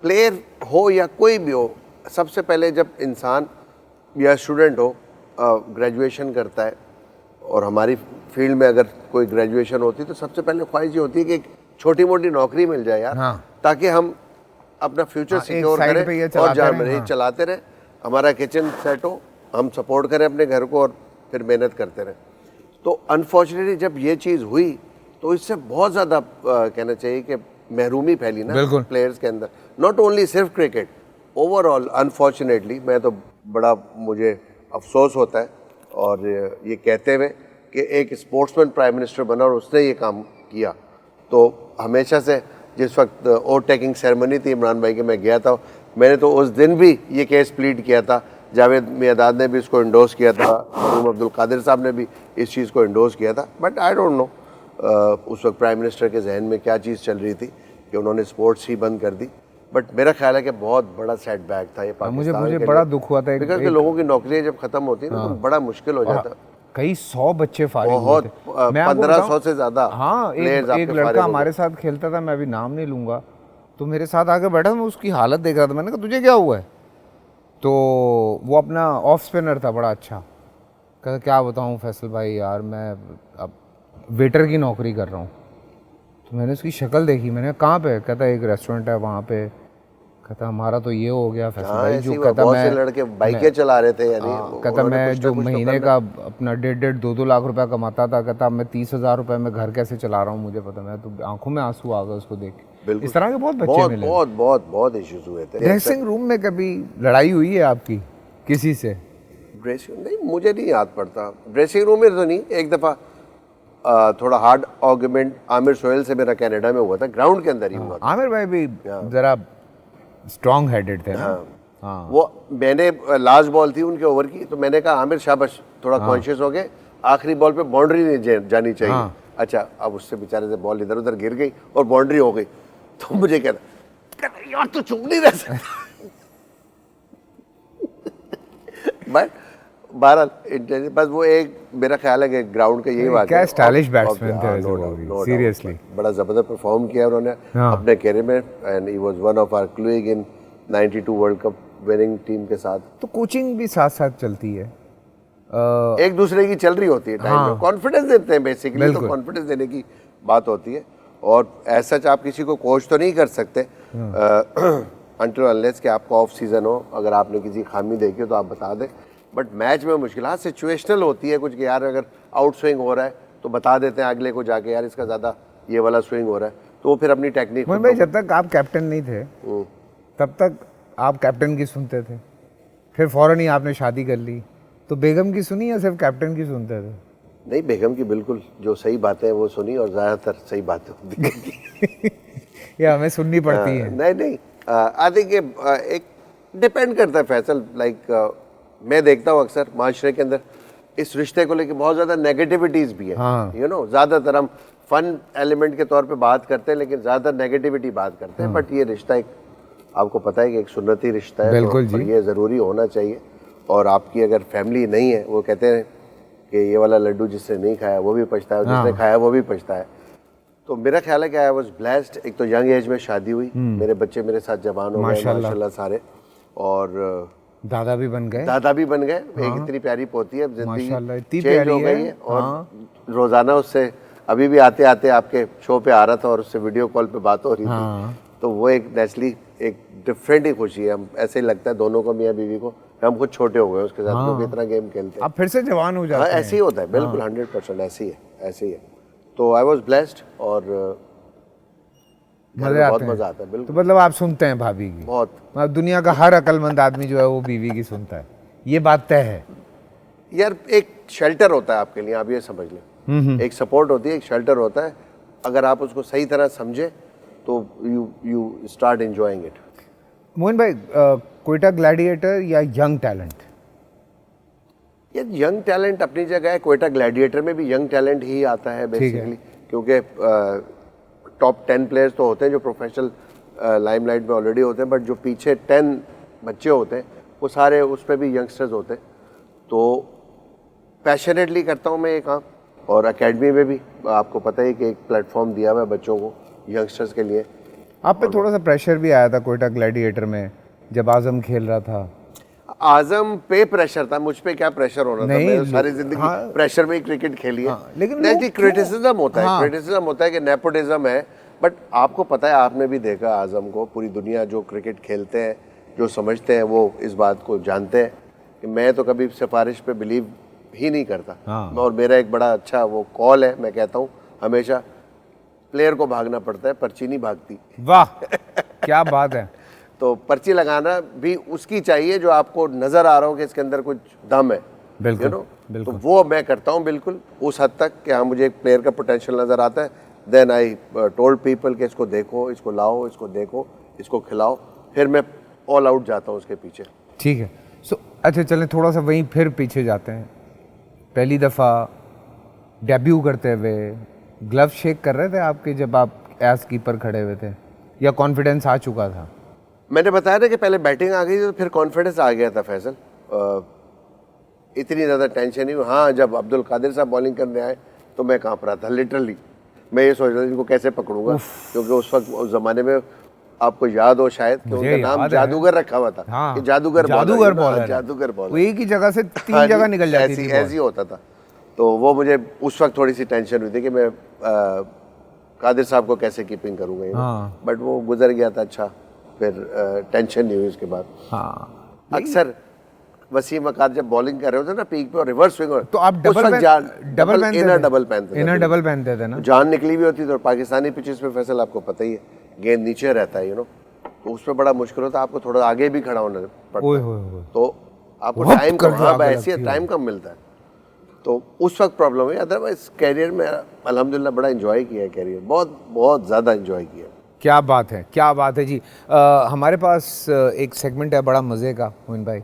प्लेयर हो या कोई भी हो, सबसे पहले जब इंसान या स्टूडेंट हो ग्रेजुएशन करता है, और हमारी फील्ड में अगर कोई ग्रेजुएशन होती है तो सबसे पहले ख्वाहिश ये होती है कि एक छोटी मोटी नौकरी मिल जाए यार, ताकि हम अपना फ्यूचर सिक्योर करें और जहाँ रहे चलाते रहें, हमारा किचन सेट हो, हम सपोर्ट करें अपने घर को और फिर मेहनत करते रहें। तो अनफॉर्चुनेटली जब ये चीज़ हुई तो इससे बहुत ज़्यादा कहना चाहिए कि महरूमी फैली ना प्लेयर्स के अंदर, नॉट ओनली सिर्फ क्रिकेट, ओवरऑल अनफॉर्चुनेटली। मैं तो बड़ा मुझे अफसोस होता है और ये कहते हुए कि एक स्पोर्ट्समैन प्राइम मिनिस्टर बना और उसने ये काम किया। तो हमेशा से जिस वक्त ओथ टेकिंग सेरेमनी थी इमरान भाई के, मैं गया था, मैंने तो उस दिन भी ये केस प्लीड किया था, जावेद मियादाद ने भी इसको इंडोर्स किया था, मरूम अब्दुल कादिर साहब ने भी इस चीज़ को इंडोर्स किया था। बट आई डोंट नो उस वक्त प्राइम मिनिस्टर के जहन में क्या चीज़ चल रही थी कि उन्होंने स्पोर्ट्स ही बंद कर दी। बट मेरा ख्याल है कि बहुत बड़ा सेटबैक था ये पाकिस्तान मुझे बड़ा दुख हुआ था, बिकॉज लोगों की नौकरियाँ जब खत्म होती है ना तो बड़ा मुश्किल हो जाता। कई 100 बच्चे फारिग हुए बहुत, थे, 1500 से ज़्यादा। हाँ, एक लड़का हमारे साथ खेलता था, मैं अभी नाम नहीं लूँगा, तो मेरे साथ आके बैठा, मैं उसकी हालत देख रहा था, मैंने कहा तुझे क्या हुआ है? तो वो अपना ऑफ स्पिनर था, बड़ा अच्छा, कहता क्या बताऊँ फैसल भाई यार, मैं अब वेटर की नौकरी कर रहा हूँ। तो मैंने उसकी शक्ल देखी, मैंने कहाँ पे? कहता एक रेस्टोरेंट है वहाँ पे। कहता हमारा तो ये हो गया फैसल भाई, जो कहता मैं लड़के बाइकें चला रहे थे, यानी कहता मैं जो महीने का अपना 1.5-2 लाख रुपया कमाता था, कहता मैं 30,000 रुपये में घर कैसे चला रहा हूँ मुझे पता। मैं तो आंखों में आंसू आ गए उसको देख के। इस तरह के बहुत बच्चे मिले, बहुत इश्यूज हुए थे। ड्रेसिंग रूम में कभी लड़ाई हुई है आपकी किसी से? ड्रेसिंग नहीं, मुझे नहीं याद पड़ता। ड्रेसिंग रूम में तो नहीं, एक दफ़ा थोड़ा हार्ड आर्गुमेंट आमिर सोहेल से मेरा कनाडा में हुआ था, ग्राउंड के अंदर ही हुआ था। आमिर भाई भी जरा स्ट्रॉन्ग हेडेड थे ना। हाँ। वो मैंने लास्ट बॉल थी उनके ओवर की, तो मैंने कहा आमिर शाबाश, थोड़ा कॉन्शियस हो गए, आखिरी बॉल पे बाउंड्री नहीं जानी चाहिए। अच्छा, अब उससे बेचारे से बॉल इधर उधर गिर गई और बाउंड्री हो गई, तो मुझे कहना यार तो चुप नहीं रह सकता। बट बहरहाल बस वो एक मेरा ख्याल है कि ग्राउंड का यही बात है। क्या स्टाइलिश बैट्समैन थे, सीरियसली बड़ा ज़बरदस्त परफॉर्म किया उन्होंने अपने कैरियर में, and he was one of our clueing in 92 world cup winning team के साथ। तो कोचिंग भी साथ साथ चलती है, एक दूसरे की चल रही होती है टाइम में, कॉन्फिडेंस देते हैं बेसिकली, तो कॉन्फिडेंस देने की बात होती है। और ऐसा आप किसी को कोच तो नहीं कर सकते अनटिल अनलेस कि आपका ऑफ सीजन हो, अगर आपने किसी खामी देखी हो तो आप बता दें। बट मैच में मुश्किल सिचुएशनल होती है कुछ कि यार अगर आउट स्विंग हो रहा है तो बता देते हैं अगले को जाके यार इसका ज़्यादा ये वाला स्विंग हो रहा है, तो वो फिर अपनी टेक्निक। भाई जब तक आप कैप्टन नहीं थे तब तक आप कैप्टन की सुनते थे, फिर फौरन ही आपने शादी कर ली, तो बेगम की सुनी या सिर्फ कैप्टन की सुनते थे? नहीं, बेगम की बिल्कुल जो सही बातें हैं वो सुनी, और ज़्यादातर सही बातें होती हैं ये हमें सुननी पड़ती है। नहीं, आई थिंक एक डिपेंड करता है फैसल। लाइक मैं देखता हूँ अक्सर माशरे के अंदर इस रिश्ते को लेकर बहुत ज़्यादा नेगेटिविटीज़ भी है। यू नो, ज़्यादातर हम फन एलिमेंट के तौर पे बात करते हैं, लेकिन ज़्यादातर नेगेटिविटी बात करते हैं। बट ये रिश्ता एक, आपको पता है कि एक सुन्नती रिश्ता है, बिल्कुल तो ये ज़रूरी होना चाहिए। और आपकी अगर फैमिली नहीं है, वो कहते हैं कि ये वाला लड्डू जिसने नहीं खाया वो भी पछता है, जिसने खाया वो भी पछता है। तो मेरा ख्याल है कि आई वाज ब्लेस्ड, एक तो यंग एज में शादी हुई, मेरे बच्चे मेरे साथ जवान हो गए माशाल्लाह सारे, और दादा भी बन गए। एक इतनी प्यारी पोती है, जिंदगी चेंज हो गई है। और रोजाना उससे अभी भी आते आते आपके शो पे आ रहा था और उससे वीडियो कॉल पे बात हो रही थी, तो वो एक नेचुरली एक डिफरेंट ही खुशी है। हम ऐसे ही लगता है दोनों को, मियाँ बीवी को, हम खुद छोटे हो गए उसके साथ, क्योंकि इतना गेम खेलते हैं, आप फिर से जवान हो जाते हैं। ऐसे ही होता है, बिल्कुल 100% ऐसे ही है। तो आई वाज ब्लेस्ड और बहुत मजा आता है। बिल्कुल, तो मतलब आप सुनते हैं भाभी की बहुत। दुनिया का हर अक्लमंद आदमी जो है वो बीवी की सुनता है, ये बात तय है यार। एक शेल्टर होता है आपके लिए, आप ये समझ लें, एक सपोर्ट होती है, एक शेल्टर होता है। अगर आप उसको सही तरह समझे तो you start enjoying it. Moin भाई, क्वेटा ग्लैडिएटर या यंग टैलेंट? ये यंग टैलेंट अपनी जगह है, क्वेटा ग्लैडिएटर में भी यंग टैलेंट ही आता है बेसिकली, क्योंकि टॉप 10 प्लेयर्स तो होते हैं जो प्रोफेशनल लाइमलाइट में ऑलरेडी होते हैं, बट जो पीछे 10 बच्चे होते हैं वो सारे उस पर भी यंगस्टर्स होते हैं। तो पैशनेटली करता हूँ मैं ये काम, और एकेडमी में भी आपको पता है कि एक प्लेटफॉर्म दिया हुआ है बच्चों को, यंगस्टर्स के लिए। आप पे थोड़ा सा प्रेशर भी आया था क्वेटा ग्लैडिएटर में जब आजम खेल रहा था? आजम पे प्रेशर था, मुझ पे क्या प्रेशर होना था, मैंने सारी जिंदगी प्रेशर में ही क्रिकेट खेली है। लेकिन नहीं, क्रिटिसिज्म होता है, क्रिटिसिज्म होता है कि नेपोटिज्म है, बट आपको पता है, आपने भी देखा आजम को, पूरी दुनिया जो क्रिकेट खेलते हैं, जो समझते हैं, वो इस बात को जानते हैं कि मैं तो कभी सिफारिश पे बिलीव ही नहीं करता। और मेरा एक बड़ा अच्छा वो कॉल है, मैं कहता हूँ हमेशा, प्लेयर को भागना पड़ता है, पर्ची नहीं भागती। वाह क्या बात है। तो पर्ची लगाना भी उसकी चाहिए जो आपको नजर आ रहा हो कि इसके अंदर कुछ दम है, बिल्कुल, तो वो मैं करता हूँ बिल्कुल उस हद तक कि हाँ मुझे एक प्लेयर का पोटेंशियल नजर आता है, देन आई टोल्ड पीपल कि इसको देखो, इसको लाओ, इसको देखो, इसको खिलाओ, फिर मैं ऑल आउट जाता हूँ उसके पीछे। ठीक है। अच्छा चलें थोड़ा सा वहीं फिर पीछे जाते हैं। पहली दफ़ा डेब्यू करते हुए ग्लव शेक कर रहे थे आपके जब आप एज कीपर खड़े हुए थे, या कॉन्फिडेंस आ चुका था? मैंने बताया था कि पहले बैटिंग आ गई तो फिर कॉन्फिडेंस आ गया था फैसल, इतनी ज़्यादा टेंशन नहीं। हाँ, जब अब्दुल कादिर साहब बॉलिंग करने आए तो मैं काँप रहा था, लिटरली मैं ये सोच रहा था इनको कैसे पकड़ूंगा, क्योंकि उस वक्त उस ज़माने में आपको याद हो शायद कि उनका नाम जादूगर रखा हुआ था। हाँ, कि जादूगर बॉलर, जादूगर बॉलर, एक ही जगह से 3 जगह निकल जाती थी, ऐसी होता था। तो वो मुझे उस वक्त थोड़ी सी टेंशन हुई थी कि मैं कादिर साहब को कैसे कीपिंग करूंगा, बट वो गुजर गया था। अच्छा, फिर टेंशन नहीं हुई उसके बाद। अक्सर वसीम अकार जब बॉलिंग कर रहे होते ना पीक पे और रिवर्स स्विंग, तो आप डबल पहनते थे ना, जान निकली हुई होती थी। और पाकिस्तानी पिचेस पे फैसल आपको पता ही है, गेंद नीचे रहता है, तो उस पर बड़ा मुश्किल होता है, आपको थोड़ा आगे भी खड़ा होना पड़ता है, तो आपको टाइम टाइम कम मिलता है, तो उस वक्त प्रॉब्लम है। अदरवाइज कैरियर में अल्हम्दुलिल्लाह बड़ा एंजॉय किया है, कैरियर बहुत बहुत ज़्यादा एंजॉय किया। क्या बात है, क्या बात है जी। हमारे पास एक सेगमेंट है बड़ा मज़े का मोइन भाई,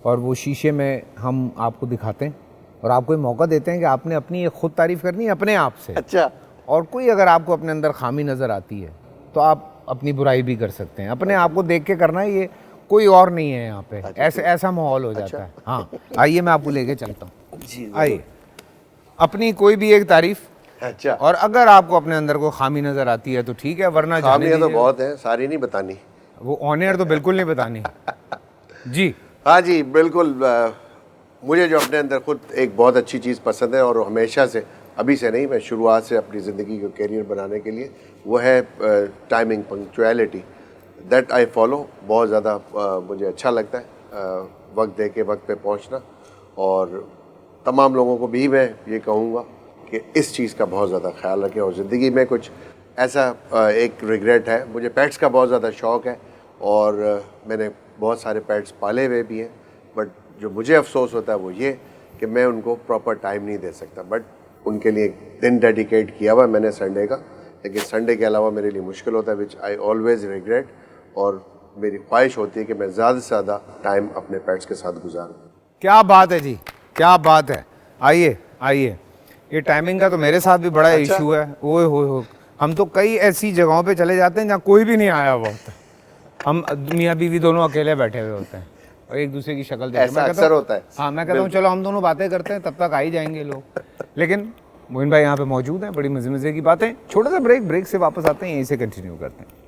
और वो शीशे में हम आपको दिखाते हैं और आपको ये मौका देते हैं कि आपने अपनी खुद तारीफ़ करनी है अपने आप से। अच्छा। और कोई अगर आपको अपने अंदर खामी नज़र आती है तो आप अपनी बुराई भी कर सकते हैं, अपने आप को देख के करना है, ये कोई और नहीं है यहाँ पे। ऐसा माहौल हो जाता है। हाँ, आइए मैं आपको लेके चलता हूँ, आइए अपनी कोई भी एक तारीफ़। अच्छा। और अगर आपको अपने अंदर कोई खामी नज़र आती है तो ठीक है, वरना खामियां तो बहुत हैं, सारी नहीं बतानी, वो ऑन एयर तो बिल्कुल नहीं बतानी। जी हाँ जी, बिल्कुल। मुझे जो अपने अंदर खुद एक बहुत अच्छी चीज़ पसंद है, और हमेशा से, अभी से नहीं, मैं शुरुआत से अपनी ज़िंदगी को कैरियर बनाने के लिए, वो है timing, punctuality, that I follow. बहुत ज़्यादा मुझे अच्छा लगता है वक्त दे के वक्त पे पहुंचना, और तमाम लोगों को भी मैं ये कहूँगा कि इस चीज़ का बहुत ज़्यादा ख्याल रखें। और ज़िंदगी में कुछ ऐसा एक रिग्रेट है, मुझे पेट्स का बहुत ज़्यादा शौक़ है, और मैंने बहुत सारे पेट्स पाले हुए भी हैं, बट जो मुझे अफसोस होता है वो ये कि मैं उनको प्रॉपर टाइम नहीं दे सकता। बट उनके लिए एक दिन डेडिकेट किया हुआ मैंने संडे का, लेकिन संडे के अलावा मेरे लिए मुश्किल होता है, विच आई ऑलवेज़ रिग्रेट। और मेरी ख्वाहिश होती है कि मैं ज़्यादा से ज़्यादा टाइम अपने पेट्स के साथ गुजारूँ। क्या बात है जी, क्या बात है। आइए आइए, ये टाइमिंग का तो मेरे साथ भी बड़ा इशू है। ओए हो, हम तो कई ऐसी जगहों पे चले जाते हैं जहाँ कोई भी नहीं आया हुआ होता, हम मियाँ बीवी दोनों अकेले बैठे हुए होते हैं और एक दूसरे की शक्ल देखते हैं। अक्सर होता है। हाँ, मैं कहता हूँ चलो हम दोनों बातें करते हैं, तब तक आ ही जाएंगे लोग। लेकिन मोइन भाई यहाँ पे मौजूद हैं, बड़ी मजे मजे की बातें। छोटा सा ब्रेक से वापस आते हैं, यहीं से कंटिन्यू करते हैं।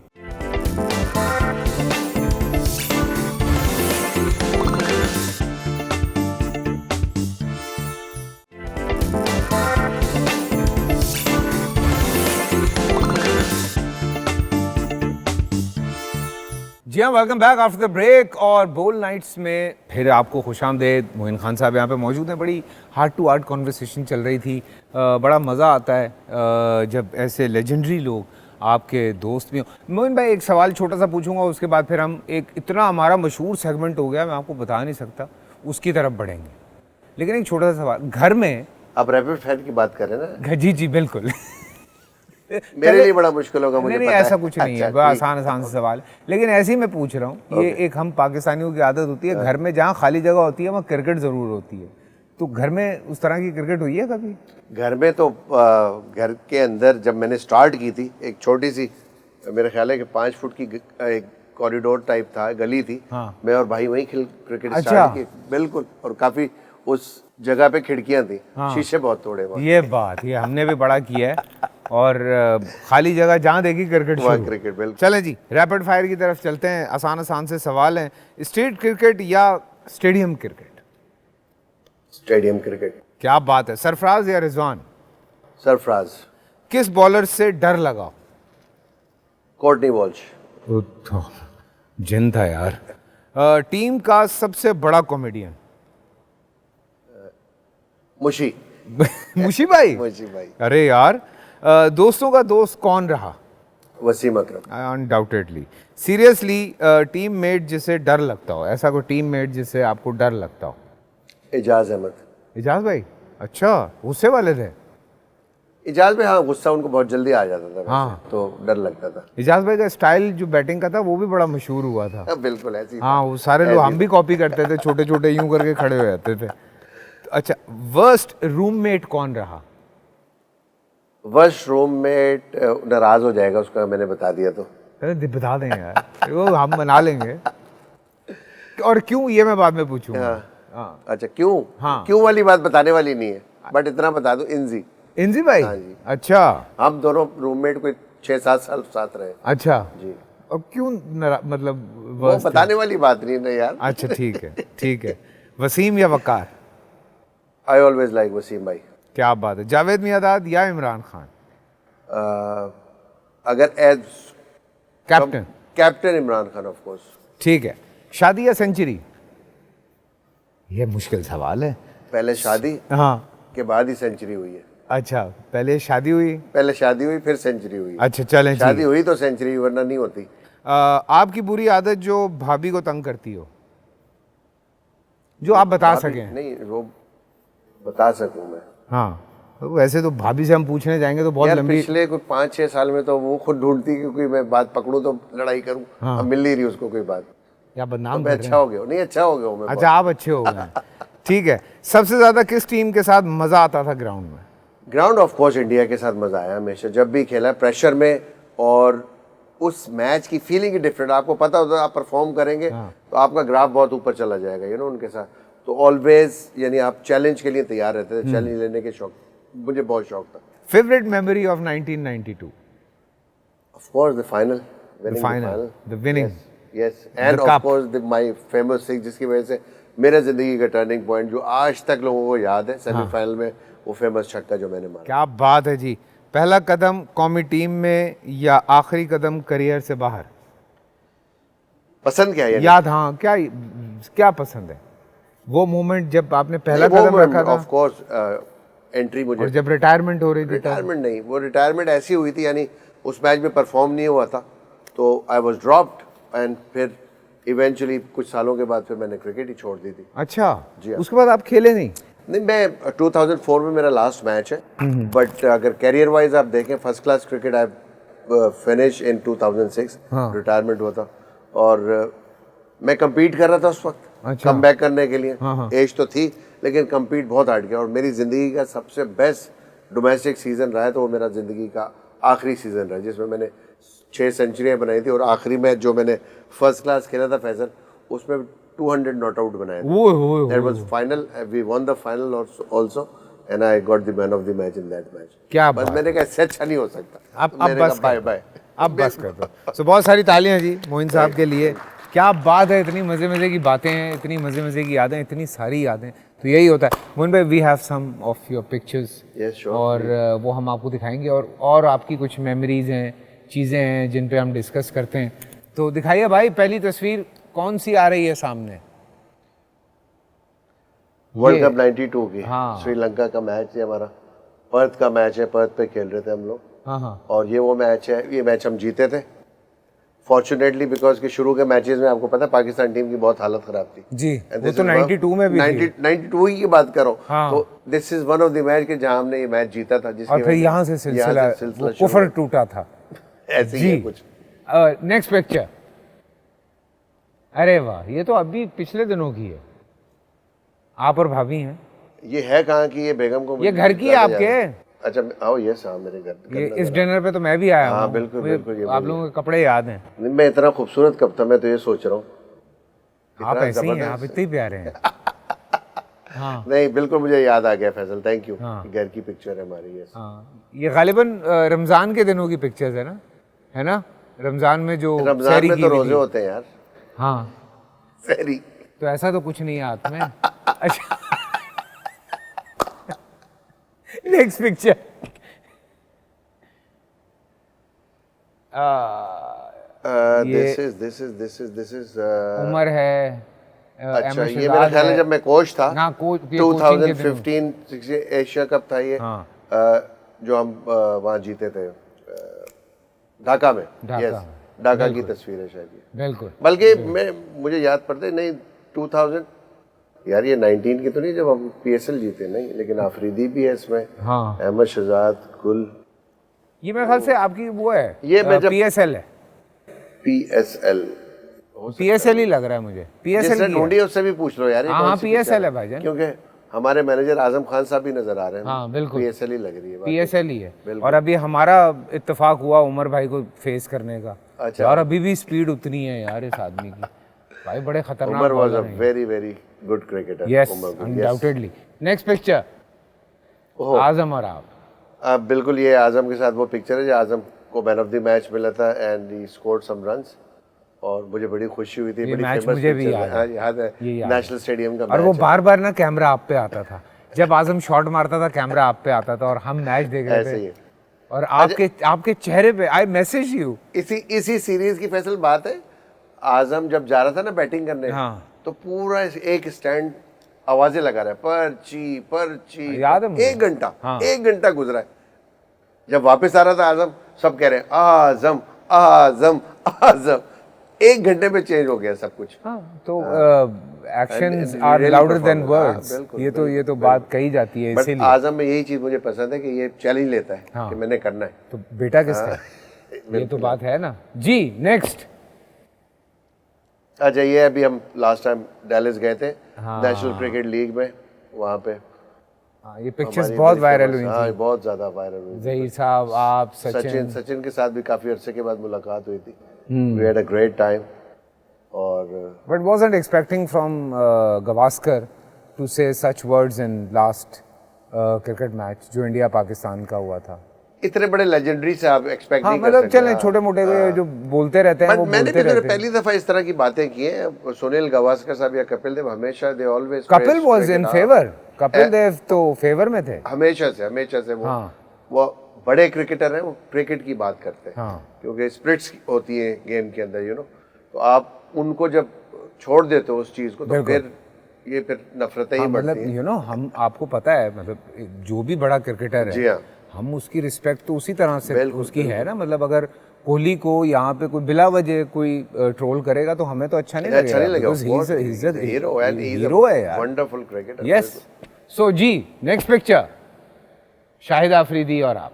जी हाँ, welcome back after the break. और बोल नाइट्स में फिर आपको खुशामदेद। मोइन खान साहब यहाँ पे मौजूद हैं। बड़ी हार्ट टू हार्ट कॉन्वर्सेशन चल रही थी। बड़ा मज़ा आता है जब ऐसे लेजेंडरी लोग आपके दोस्त भी हों। मोइन भाई, एक सवाल छोटा सा पूछूंगा, उसके बाद फिर हम एक इतना हमारा मशहूर सेगमेंट हो गया, मैं आपको बता नहीं सकता, उसकी तरफ बढ़ेंगे। लेकिन एक छोटा सा सवाल, घर में आप रैपिड फायर की बात कर रहे हैं ना? जी बिल्कुल। मेरे लिए बड़ा मुश्किल होगा, मुझे नहीं, पता है। ऐसा कुछ नहीं है, अच्छा, बड़ा ठीक। आसान आसान से सवाल है। लेकिन ऐसे ही मैं पूछ रहा हूँ, ये एक हम पाकिस्तानियों की आदत होती है, घर में जहाँ खाली जगह होती है वहाँ क्रिकेट ज़रूर होती है। तो घर में उस तरह की क्रिकेट हुई है कभी? घर में तो घर के अंदर जब मैंने स्टार्ट की थी, एक छोटी सी, मेरा ख्याल है कि 5 फुट की एक कॉरिडोर टाइप था, गली थी। हाँ। मैं और भाई वहीं क्रिकेट अच्छा। स्टार्ट की, बिल्कुल। और काफी उस जगह पे खिड़कियां थी, शीशे बहुत तोड़े वहाँ। ये बात, ये हमने भी बड़ा किया है। और खाली जगह जहाँ देखी क्रिकेट वहाँ शुरू। क्रिकेट, बिल्कुल। चलें जी, रैपिड फायर की तरफ चलते हैं। आसान आसान से सवाल हैं। स्ट्रीट क्रिकेट या स्टेडियम क्रिकेट? Stadium cricket. क्या बात है। सरफराज या रिजवान? सरफराज। किस बॉलर से डर लगा? कोर्टनी वॉल्श। जिन था यार। टीम का सबसे बड़ा कॉमेडियन? मुशी। मुशी भाई? मुशी भाई। अरे यार, दोस्तों का दोस्त कौन रहा? वसीम अकरम। अनडाउटेडली। सीरियसली, टीम मेट जिसे डर लगता हो, ऐसा कोई टीम मेट जिसे आपको डर लगता हो? इजाज अहमद। इजाज भाई? अच्छा, गुस्से वाले थे? इजाज में, हाँ, गुस्सा उनको बहुत जल्दी आ जाता था। हाँ। तो डर लगता था। इजाज भाई का स्टाइल जो बैटिंग का था वो भी बड़ा मशहूर हुआ था। बिल्कुल ऐसी। हाँ, वो सारे लोग, हम भी कॉपी करते थे, छोटे छोटे यूं करके खड़े हो जाते थे। अच्छा, वर्स्ट रूममेट कौन रहा? वर्स्ट रूममेट नाराज हो जाएगा, उसका मैंने बता दिया तो। अरे बता दें यार, वो हम बना लेंगे। और क्यों, ये मैं बाद में पूछूंगा। हाँ। अच्छा, क्यों? हाँ। क्यों वाली बात बताने वाली नहीं है, बट इतना बता दूं, इंजी। इंजी भाई? हाँ जी। अच्छा। हम दोनों रूममेट कोई 6-7 साल साथ रहे। अच्छा जी। और क्यों मतलब वो worst बताने वाली बात नहीं ना यार। अच्छा, ठीक है, ठीक है। वसीम या वकार? आई ऑलवेज लाइक वसीम भाई। क्या बात है। जावेद मियांदाद या इमरान खान? अगर as captain? Captain Imran Khan, of course. ठीक है। शादी या सेंचुरी? ये मुश्किल सवाल है। पहले शादी हाँ। के बाद ही सेंचुरी हुई है। अच्छा, पहले शादी हुई? पहले शादी हुई, फिर सेंचुरी हुई। अच्छा, चलें। शादी हुई तो सेंचुरी, वरना नहीं होती। आपकी बुरी आदत जो भाभी को तंग करती हो, जो आप बता सकें? नहीं, वो बता सकूं मैं। हाँ, तो वैसे तो भाभी से हम पूछने जाएंगे तो बहुत यार लंबी। पिछले कोई 5-6 साल में तो वो खुद ढूंढती कि कोई मैं बात पकड़ूं तो लड़ाई करूं। हाँ। अब मिल नहीं रही उसको कोई बात। या तो बदनाम मैं कर रहे अच्छा हैं? हो गया हूं। नहीं, अच्छा हो गया हूं मैं। अच्छा, आप अच्छे हो गए। ठीक है। सबसे ज्यादा किस टीम के साथ मजा आता था ग्राउंड में? ग्राउंड, ऑफ कोर्स, इंडिया के साथ मजा आया हमेशा, जब भी खेला प्रेशर में। और उस मैच की फीलिंग ही डिफरेंट। आपको पता होता है आप परफॉर्म करेंगे तो आपका ग्राफ बहुत ऊपर चला जाएगा, उनके साथ। तो ऑलवेज, यानी आप चैलेंज के लिए तैयार रहते थे। चैलेंज लेने के शौक, मुझे बहुत शौक था। Favourite memory of 1992? Of course the final, the winning. Yes, and cup. Of course my famous six, जिसकी वजह से मेरे जिंदगी का टर्निंग पॉइंट जो आज तक लोगों को याद है, सेमीफाइनल में वो फेमस छक्का जो मैंने मारा। क्या बात है जी। पहला कदम कौमी टीम में या आखिरी कदम करियर से बाहर? पसंद क्या है? याद, हाँ, क्या पसंद है? वो मोमेंट जब आपने पहला कदम रखा था? ऑफ कोर्स एंट्री मुझे। और जब रिटायरमेंट हो रही थी? रिटायरमेंट नहीं, वो रिटायरमेंट ऐसी हुई थी, यानी उस मैच में परफॉर्म नहीं हुआ था तो आई वाज ड्रॉप्ड। एंड फिर इवेंचुअली कुछ सालों के बाद फिर मैंने क्रिकेट ही छोड़ दी थी। अच्छा जी हाँ। उसके बाद आप खेले नहीं? नहीं, मैं 2004 में मेरा लास्ट मैच है। बट अगर कैरियर वाइज आप देखें, first class cricket I finish in 2006। Retirement हुआ था और मैं compete कर रहा था उस वक्त। अच्छा। कम बैक करने के लिए एज तो थी, लेकिन compete बहुत हार्ड किया। और मेरी ज़िंदगी का सबसे बेस्ट डोमेस्टिक सीज़न रहा है तो वो मेरा ज़िंदगी का आखिरी सीज़न रहा, जिसमें मैंने 6 सेंचुरियाँ बनाई थी। और आखिरी मैच जो मैंने फर्स्ट क्लास खेला था फैसल, उसमें 200 नॉट आउट बनाए थे। That was final. We won the final also, and I got the man of the match in that match. क्या बस मैंने कहा इससे अच्छा नहीं हो सकता। अब बस बाय बाय। अब बस कर दो। सो बहुत सारी तालियां जी मोइन साहब के लिए। क्या बात है, इतनी मज़े मज़े की बातें हैं, इतनी मज़े मज़े की यादें, इतनी सारी यादें। तो यही होता है मोइन भाई, we have some of your pictures. Yes, sure. और वो हम आपको दिखाएंगे। और आपकी कुछ मेमोरीज हैं, चीज़ें हैं जिन पे हम डिस्कस करते हैं। तो दिखाइए भाई, पहली तस्वीर कौन सी आ रही है सामने? वर्ल्ड कप 92 की। हाँ। श्रीलंका का मैच है हमारा, पर्थ का मैच है। पर्थ पे खेल रहे थे हम लोग। हाँ हाँ। और ये वो मैच है, ये मैच हम जीते थे। फॉर्चुनेटली बिकॉज के शुरू के मैचेस में आपको पता है पाकिस्तान टीम की बहुत हालत खराब थी जी, वो तो 92 में भी थी। 92 ही की बात करो। हाँ। तो this is one of the match के जहां हमने ये मैच जीता था, जिसकी और फिर यहाँ से सिलसिला कुफर टूटा था। ऐसे ही है कुछ। नेक्स्ट पिक्चर, अरे वाह, ये तो अभी पिछले दिनों की है, आप और भाभी हैं। ये है कहाँ की? ये बेगम को ये घर की है आपके? अच्छा, आओ यस, हाँ मेरे घर। ये इस डिनर पे तो मैं भी आया हूँ। हाँ बिल्कुल बिल्कुल, ये आप लोगों के कपड़े याद हैं। नहीं, मैं इतना खूबसूरत कब था, मैं तो ये सोच रहा हूँ। आप ऐसे ही हैं, आप इतने ही प्यारे हैं। हाँ नहीं बिल्कुल, मुझे याद आ गया फैसल, थैंक यू। हाँ। घर की पिक्चर है हमारी। यस हाँ, ये गालिबन रमजान के दिनों की पिक्चर्स है ना? रमजान में जो रमजान सहरी में की तो हुई रोजे थी। होते हैं यार। हाँ, सहरी तो ऐसा तो कुछ नहीं है हाथ में। अच्छा, next picture, this is Umar है। अच्छा, ये मेरा ख्याल है जब मैं कोच था। हाँ, कोच 2015 एशिया कप था ये। हाँ। जो हम वहाँ जीते थे ढाका में। यस, ढाका की तस्वीर है शायद ये। बिल्कुल। बल्कि मुझे याद पड़ता है, नहीं 2000 यार, ये 19 की तो नहीं जब हम PSL जीते, नहीं, लेकिन आफरीदी भी है इसमें। हाँ, अहमद शहजाद, गुल। ये मेरे ख्याल से आपकी वो है, ये मैं जब PSL है। PSL ही लग रहा है मुझे। PSL जिसने की ढूंढी है उससे भी पूछ लो यार। हाँ, PSL है भाईजान, क्योंकि हमारे मैनेजर आजम खान साहब भी नजर आ रहे हैं। हाँ बिल्कुल, PSL ही लग रही है। PSL ही है। और अभी हमारा इत्तेफाक हुआ उमर भाई को फेस करने का। अच्छा। और अभी भी स्पीड उतनी है यार इस आदमी की, भाई बड़े खतरनाक। Umar was a very very good cricketer. Yes, undoubtedly. Next picture, Azam और आप। बिल्कुल, ये आजम के साथ वो पिक्चर है जो आजम को मैन ऑफ द मैच मिला था and he scored some runs, और मुझे बड़ी खुशी हुई थी। ये बड़ी मैच फेमस मुझे भी याद है, नेशनल स्टेडियम का। और वो बार बार ना कैमरा आप पे आता था, जब आजम शॉट मारता था कैमरा आप पे आता था और हम मैच देख रहे थे। और आपके चेहरे पे, आई मैसेज यू। इसी सीरीज की फैसल बात है, आजम जब जा रहा था ना बैटिंग करने, हाँ, तो पूरा एक स्टैंड आवाजें लगा रहा है, पर्ची पर्ची। याद है मुझे। 1 घंटा, 1 घंटा गुजरा है। जब वापस आ रहा था आजम, सब कह रहे हैं आजम आजम आजम। 1 घंटे में चेंज हो गया सब कुछ। हाँ, तो actions are louder than words. ये तो बात कही जाती है, इसीलिए आजम में यही चीज मुझे पसंद है कि ये चैलेंज लेता है। हाँ, कि मैंने करना है। तो बेटा किसका? ये तो बात है ना जी। नेक्स्ट, अच्छा, ये अभी हम लास्ट टाइम डैलिस गए थे नेशनल क्रिकेट लीग में, वहाँ पे। हाँ, ये पिक्चर्स बहुत वायरल हुई थी। बहुत ज्यादा वायरल हुई। ज़हीर साहब, आप, सचिन के साथ भी काफी अरसे के बाद मुलाकात हुई थी। We had a great time. और but wasn't expecting from Gavaskar to say such words in last cricket match जो इंडिया पाकिस्तान का हुआ था। इतने बड़े लेजेंडरी से आप एक्सपेक्ट नहीं कर मतलब सकते। चलें, छोटे मोटे जो बोलते रहते हैं वो मैंने बोलते भी रहते हैं। पहली दफा इस तरह की बातें की हैं। सुनील गावस्कर साहब या कपिल देव हमेशा they always. Kapil was in favour, Kapil Dev तो फेवर में थे हमेशा से वो बड़े क्रिकेटर हैं, वो क्रिकेट की बात करते हैं। क्योंकि स्प्रिट्स होती है गेम के अंदर, यू नो, तो आप उनको जब छोड़ देते हो उस चीज को, तो फिर नफरतें ही बढ़ती हैं। यू नो, हम, आपको पता है, मतलब जो भी बड़ा क्रिकेटर है, जी हाँ, हम उसकी रिस्पेक्ट तो उसी तरह से उसकी है ना। मतलब अगर कोहली को यहाँ पे कोई बिला वजह कोई ट्रोल करेगा तो हमें तो अच्छा नहीं लगेगा। हीरो है यार, वंडरफुल क्रिकेटर। यस। सो जी, नेक्स्ट पिक्चर, शाहिद आफरीदी और आप।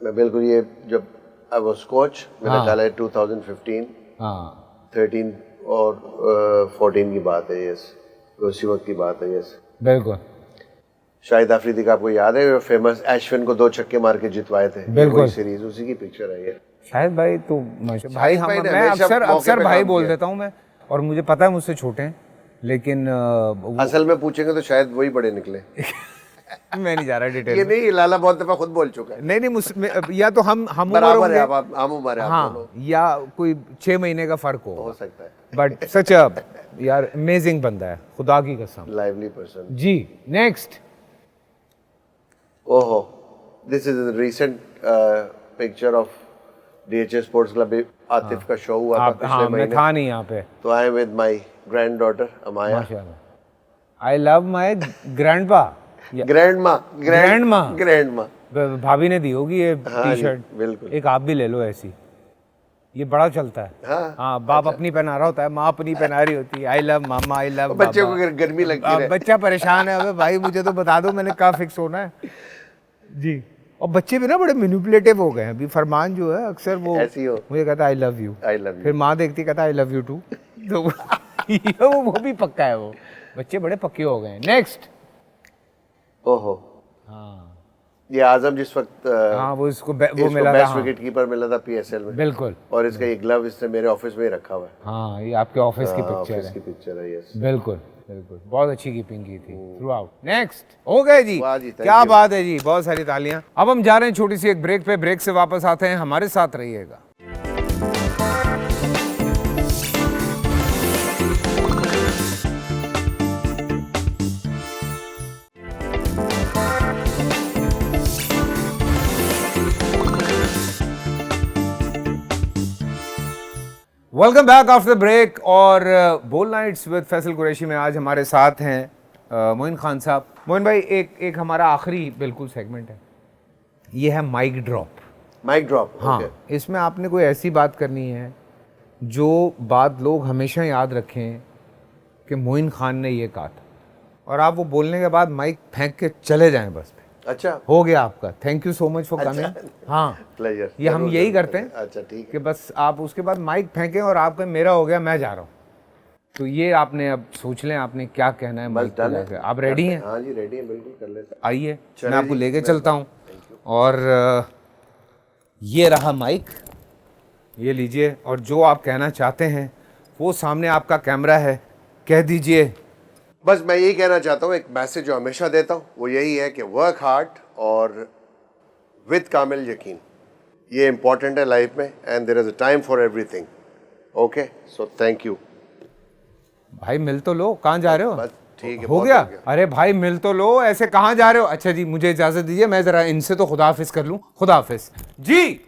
मैं बिल्कुल, ये जब आई वाज कोच, मेरा ख्याल है 2015 13 और 14 की बात है। यस, उसी वक्त की बात है। यस, बिल्कुल। शाहिद आफरीदी का आपको याद है, फेमस अश्विन को 2 छक्के मार के जितवाए थे। बिल्कुल, सीरीज उसी की पिक्चर है ये। शाहिद भाई तो भाई, मैं अक्सर भाई बोल देता हूँ मैं, और मुझे पता है मुझसे छोटे हैं, लेकिन असल में पूछेंगे तो शायद वही बड़े निकले। मैं नहीं जा रहा डिटेल। ये नहीं, लाला बहुत दफा खुद बोल चुका है। नहीं, या तो हम बराबर है, हम उम्र है। हाँ, या कोई 6 महीने का फर्क हो सकता है। बट सच अ यार अमेजिंग बंदा है, खुदा की कसम, लाइवली पर्सन जी। नेक्स्ट, ओहो, this is a recent picture of DHS sports club. Atif का शो हुआ था पिछले महीने। मैं था नहीं यहाँ पे, तो I am with my granddaughter Amaya. माशाल्लाह, I love my grandpa, grandma. भाभी ने दी होगी ये टी-शर्ट। बिल्कुल, एक आप भी ले लो ऐसी। ये बड़ा चलता है। हाँ, हाँ, बाप अपनी पहना रहा होता है, माँ अपनी पहना रही होती है, I love mama, I love बच्चे को अगर गर्मी लगती है, बच्चा परेशान है, अबे भाई मुझे तो बता दो मैंने कहाँ फिक्स होना है जी। और बच्चे भी ना बड़े मैनिपुलेटिव हो गए हैं अभी। फरमान जो है अक्सर वो ऐसी हो, मुझे कहता है I love you, I love फिर माँ देखती कहता है आई लव यू टू। तो वो भी पक्का है, वो बच्चे बड़े पक्के हो गए हैं। नेक्स्ट। ओहो, हाँ ये आजम जिस वक्त हाँ, वो इसको वो मिला था, बेस्ट विकेट कीपर मिला था पीएसएल में, बिल्कुल। और इसका ये ग्लव इसने मेरे ऑफिस में ही रखा हुआ है। हाँ, ये आपके ऑफिस की पिक्चर ऑफिस है। की पिक्चर है, यस। बिल्कुल बिल्कुल, बहुत अच्छी कीपिंग की थी थ्रू आउट। नेक्स्ट हो गए जी, वाह जी, thank क्या you। बात है जी, बहुत सारी तालियां। अब हम जा रहे हैं छोटी सी एक ब्रेक पे, ब्रेक से वापस आते हैं, हमारे साथ रहिएगा। Welcome back after break. और बोल नाइट्स विद फैसल कुरैशी में आज हमारे साथ हैं मोइन खान साहब। मोइन भाई, एक हमारा आखिरी बिल्कुल सेगमेंट है, ये है माइक ड्रॉप। माइक ड्रॉप, हाँ, इसमें आपने कोई ऐसी बात करनी है जो बात लोग हमेशा याद रखें कि मोइन खान ने ये कहा था, और आप वो बोलने के बाद माइक फेंक के चले जाएं बस। अच्छा, हो गया आपका। Thank you so much for coming. हाँ, प्लेजर। ये हम यही करते हैं। अच्छा, ठीक कि बस आप उसके बाद माइक फेंकें और आपका मेरा हो गया, मैं जा रहा हूँ। तो ये आपने अब सोच लें आपने क्या कहना है माइक पे जाकर। आप रेडी हैं? हाँ जी, रेडी हैं, बिल्कुल कर लेते हैं। आइए, मैं आपको लेके चलता हूँ। और ये रहा माइक, ये लीजिए, और जो आप कहना चाहते हैं वो सामने आपका कैमरा है, कह दीजिए। बस मैं यही कहना चाहता हूँ, एक मैसेज जो हमेशा देता हूँ वो यही है कि वर्क हार्ड और विद कामिल यकीन, ये इम्पोर्टेंट है लाइफ में, and there is a time for everything. Okay, so thank you. भाई मिल तो लो, कहाँ जा रहे हो? बस ठीक है, हो बहुत गया? हो गया। अरे भाई मिल तो लो, ऐसे कहाँ जा रहे हो? अच्छा जी, मुझे इजाजत दीजिए, मैं जरा इनसे तो खुदा हाफिज कर लूँ। खुदा हाफिज जी।